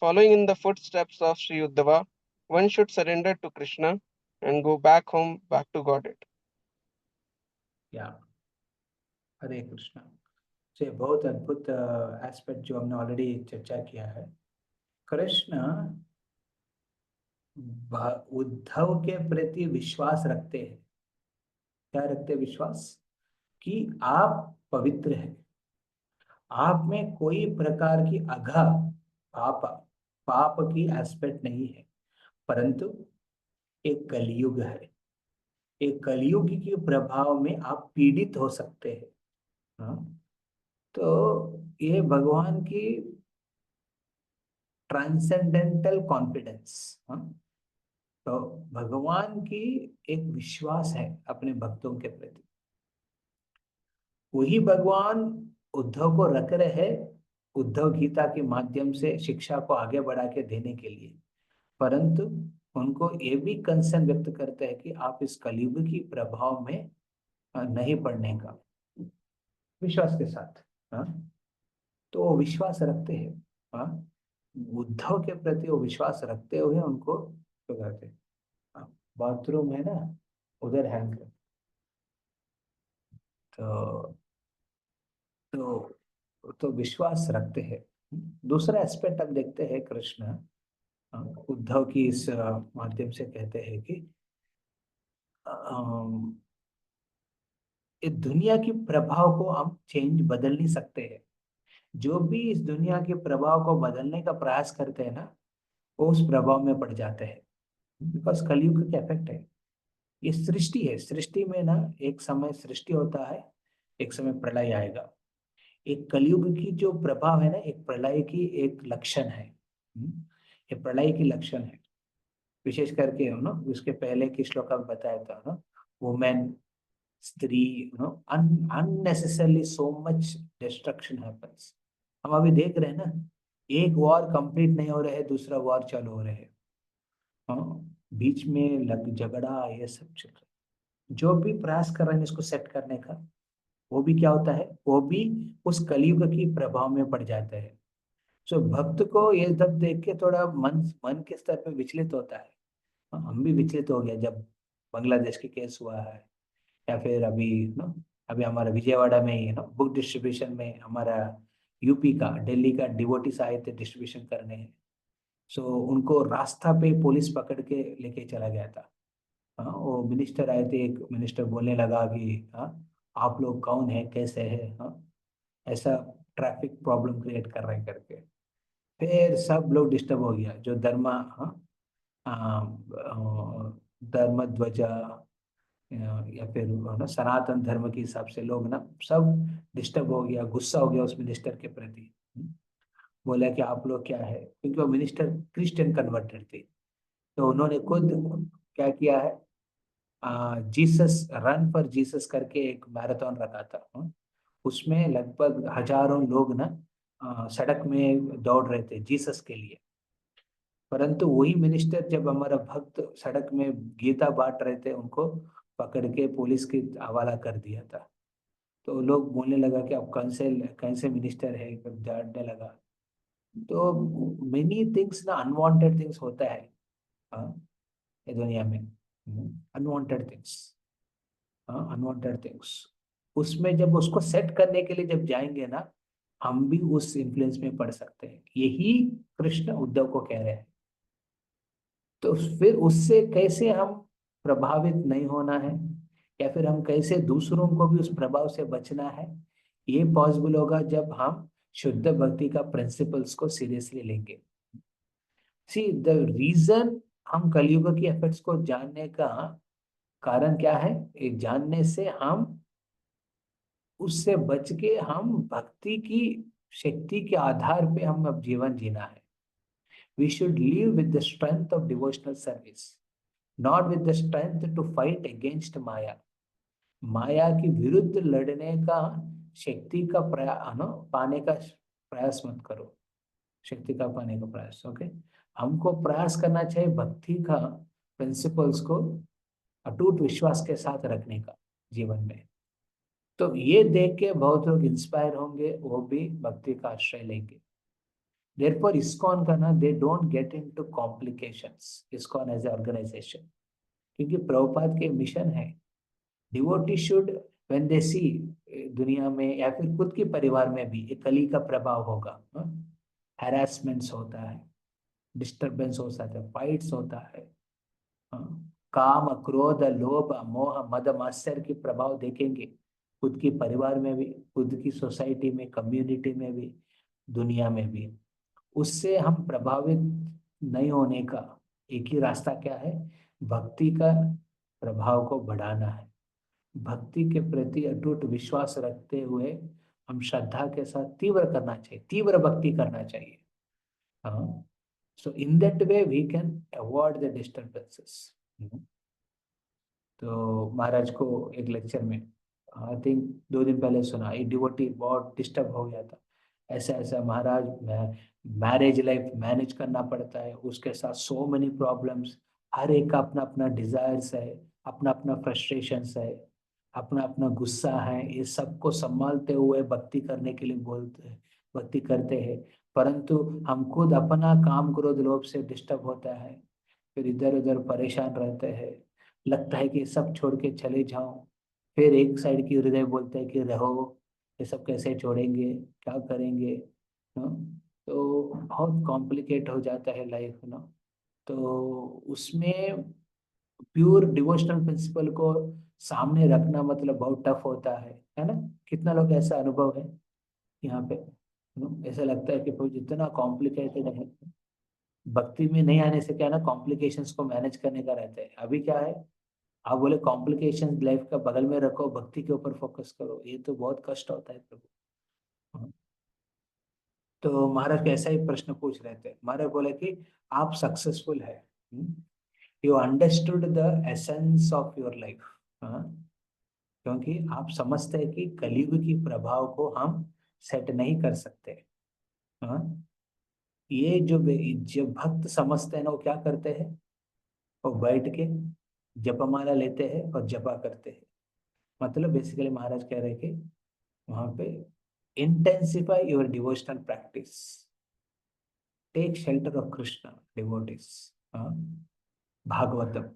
Following in the footsteps of Sri Uddhava, one should surrender to Krishna and go back home, back to Godhead. या हरे कृष्णा। तो ये बहुत अद्भुत aspect जो हमने already चर्चा किया है। कृष्ण उद्धव के प्रति विश्वास रखते हैं। क्या रखते हैं विश्वास? कि आप पवित्र हैं, आप में कोई प्रकार की अघा पाप की एस्पेक्ट नहीं है, परंतु एक कलयुग है। एक कलयुग के प्रभाव में आप पीड़ित हो सकते हैं। हाँ? तो ये भगवान की ट्रांसेंडेंटल कॉन्फिडेंस, तो भगवान की एक विश्वास है अपने भक्तों के प्रति। वही भगवान उद्धव को रख रहे हैं उद्धव गीता के माध्यम से शिक्षा को आगे बढ़ा के देने के लिए, परंतु उनको ये भी कंसर्न व्यक्त करते हैं कि आप इस कलयुग की प्रभाव में नहीं पड़ने का, विश्वास के साथ। तो वो विश्वास रखते हैं, उद्धव के प्रति वो विश्वास रखते हुए उनको क्या कहते हैं, बाथरूम है ना उधर हैंग कर, तो विश्वास रखते हैं। दूसरा एस्पेक्ट हम देखते हैं, कृष्ण उद्धव की इस माध्यम से कहते हैं कि इस दुनिया की प्रभाव को हम बदल नहीं सकते हैं। जो भी इस दुनिया के प्रभाव को बदलने का प्रयास करते हैं ना, वो उस प्रभाव में पड़ जाते हैं, बिकॉज कलयुग का इफेक्ट है। ये सृष्टि है, सृष्टि में ना एक समय सृष्टि होता है, एक समय प्रलय आएगा। एक कलयुग की जो प्रभाव है ना, एक प्रलय की एक लक्षण है। ये प्रलय की लक्षण है, विशेष करके ना उसके पहले के श्लोक में बताया था ना, वुमेन, स्त्री, unnecessarily so much destruction happens। हम अभी देख रहे हैं ना, एक वॉर कंप्लीट नहीं हो रहा है, दूसरा वॉर चालू हो रहे हैं, बीच में झगड़ा, ये सब चल रहा है। जो भी प्रयास कर रहे हैं इसको सेट करने का, वो भी क्या होता है, वो भी उस कलयुग की प्रभाव में पड़ जाता है। सो भक्त को ये सब देख के थोड़ा मन के स्तर पे विचलित होता है। हम भी विचलित हो गया जब बांग्लादेश के केस हुआ है, या फिर अभी हमारा विजयवाड़ा में ही बुक डिस्ट्रीब्यूशन में हमारा यूपी का, दिल्ली का डिवोटीज आए थे डिस्ट्रीब्यूशन करने हैं। सो उनको रास्ता पे पुलिस पकड़ के लेके चला गया था। वो मिनिस्टर आए थे, एक मिनिस्टर बोलने लगा कि आप लोग कौन है, कैसे है, ऐसा ट्रैफिक प्रॉब्लम क्रिएट कर रहे हैं करके। फिर सब लोग डिस्टर्ब हो गया, जो धर्म ध्वजा या फिर ना सनातन धर्म के हिसाब से लोग ना सब डिस्टर्ब हो गया, गुस्सा हो गया उस मिनिस्टर के प्रति। बोला कि आप लोग क्या है, क्योंकि वो मिनिस्टर क्रिश्चियन कन्वर्टेड थे। तो उन्होंने खुद क्या किया है, जीसस रन फॉर जीसस करके एक मैराथन रखा था। उसमें लगभग हजारों लोग ना सड़क में दौड़ रहे थे जीसस के लिए। परंतु वही मिनिस्टर जब हमारा भक्त सड़क में गीता बांट रहे थे, उनको पकड़ के पुलिस के हवाला कर दिया था। तो लोग बोलने लगा कि अब कैसे मिनिस्टर है, जानने लगा। तो मेनी थिंग्स ना, अनवांटेड थिंग्स होता है ये दुनिया में, अनवांटेड थिंग्स। उसमें जब उसको सेट करने के लिए जब जाएंगे ना, हम भी उस इन्फ्लुएंस में पड़ सकते हैं। यही कृष्ण उद्धव को कह रहे हैं। तो फिर उससे कैसे हम प्रभावित नहीं होना है, या फिर हम कैसे दूसरों को भी उस प्रभाव से बचना है, ये पॉसिबल होगा जब हम शुद्ध भक्ति का प्रिंसिपल्स को सीरियसली लेंगे। सी द रीजन हम कलयुग की एफर्ट्स को जानने का कारण क्या है, ये जानने से हम उससे बच के हम भक्ति की शक्ति के आधार पे हम अब जीवन जीना है। We should live with the strength of devotional service, not with the strength to fight against Maya। माया की विरुद्ध लड़ने का शक्ति का पाने का प्रयास मत करो। शक्ति का पाने का प्रयास। ओके, हमको प्रयास करना चाहिए भक्ति का प्रिंसिपल्स को अटूट विश्वास के साथ रखने का जीवन में। तो ये देख के बहुत लोग इंस्पायर होंगे, वो भी भक्ति का आश्रय लेंगे। Therefore, ISKCON का ना they don't get into complications, ISKCON as an organization, क्योंकि प्रभुपाद के मिशन है devotee should when they see दुनिया में या फिर खुद के परिवार में भी एक कली का प्रभाव होगा, हैरेसमेंट्स होता है, डिस्टर्बेंस हो सकता है, फाइट्स होता है, काम क्रोध लोभ मोह मद मात्सर्य के प्रभाव देखेंगे खुद के परिवार में भी, खुद की सोसाइटी में, कम्युनिटी में भी, दुनिया में भी। उससे हम प्रभावित नहीं होने का एक ही रास्ता क्या है? भक्ति का प्रभाव को बढ़ाना है। भक्ति के प्रति अटूट विश्वास रखते हुए हम श्रद्धा के साथ तीव्र करना चाहिए, तीव्र भक्ति करना चाहिए। हाँ, so in that way we can avoid the disturbances. तो महाराज को एक लेक्चर में आई थिंक 2 दिन पहले सुना, एक डिवोटी बहुत डिस्टर्ब हो गया था, ऐसा ऐसा महाराज मैरिज लाइफ मैनेज करना पड़ता है, उसके साथ सो मेनी प्रॉब्लम्स, हर एक का अपना अपना डिजायर्स है, अपना अपना फ्रस्ट्रेशंस है, अपना अपना गुस्सा है, ये सबको संभालते हुए भक्ति करने के लिए बोलते हैं, भक्ति करते हैं, परंतु हम खुद अपना काम क्रोध लोभ से डिस्टर्ब होता है, फिर इधर उधर परेशान रहते हैं, लगता है कि सब छोड़ के चले जाऊं, फिर एक साइड की हृदय बोलते हैं कि रहो, ये सब कैसे छोड़ेंगे, क्या करेंगे, तो बहुत कॉम्प्लिकेट हो जाता है लाइफ ना। तो उसमें प्योर डिवोशनल प्रिंसिपल को सामने रखना मतलब बहुत टफ होता है ना। कितना लोग ऐसा अनुभव है यहाँ पे, ऐसा लगता है कि जितना कॉम्प्लिकेटेड है, भक्ति में नहीं आने से क्या ना कॉम्प्लिकेशंस को मैनेज करने का रहता है। अभी क्या है, आप बोले कॉम्प्लिकेशन लाइफ का बगल में रखो, भक्ति के ऊपर फोकस करो, ये तो बहुत कष्ट होता है प्रभु। तो महाराज कैसा ही प्रश्न पूछ रहे थे, महाराज बोले कि आप सक्सेसफुल है, you understood the essence of your life, क्योंकि आप समझते हैं कि कलयुग की प्रभाव को हम सेट नहीं कर सकते। ये जो भक्त समझते हैं ना, वो क्या करते हैं, वो बैठ के जपमाला लेते हैं और जपा करते हैं। मतलब बेसिकली महाराज कह रहे हैं कि वहां पे intensify your devotional practice, take shelter of Krishna devotees, Bhagavatam,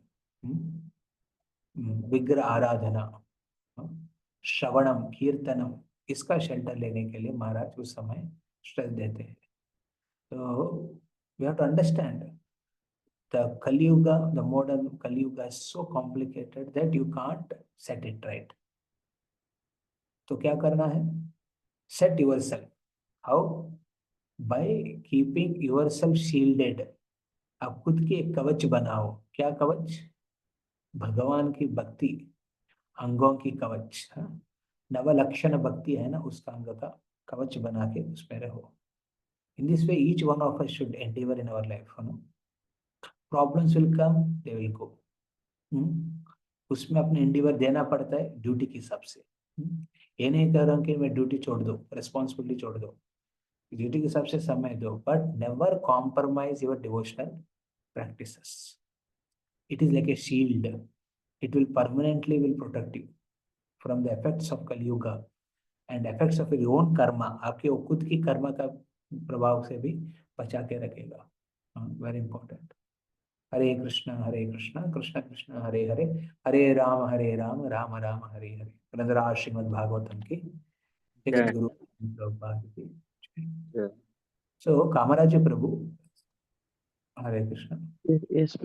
विग्रह आराधना, श्रवणम कीर्तनम, इसका शेल्टर लेने के लिए महाराज उस समय स्ट्रेस देते हैं। तो we have to understand the Kali Yuga, the modern Kali Yuga is so complicated that you can't set it right. तो क्या करना है? Set yourself. How? By keeping yourself shielded. आप खुद की एक कवच बनाओ। क्या कवच? भगवान की भक्ति, अंगों की कवच, नवलक्षण भक्ति है ना, उसका अंग का कवच बना के उसमें रहो। In this way, each one of us should endeavor in our life, Problems will come, they will go. उसमें अपने एंडिवर देना पड़ता है ड्यूटी के हिसाब से। ये नहीं कह रहा हूँ कि मैं ड्यूटी छोड़ दो, रिस्पॉन्सिबिलिटी छोड़ दो, ड्यूटी के हिसाब से समय दो, but never compromise your devotional practices. It is like a shield, it will permanently will protect you from the effects of Kalyuga and effects of your own Karma. आपके खुद की कर्मा का प्रभाव से भी बचा के रखेगा। Very important. हरे कृष्ण कृष्ण कृष्ण हरे हरे, हरे राम राम राम हरे हरे। ग्रंथराज श्रीमद् भागवतम की, जगत गुरु प्रभुपाद की। सो कामराज प्रभु, हरे कृष्ण। Yes,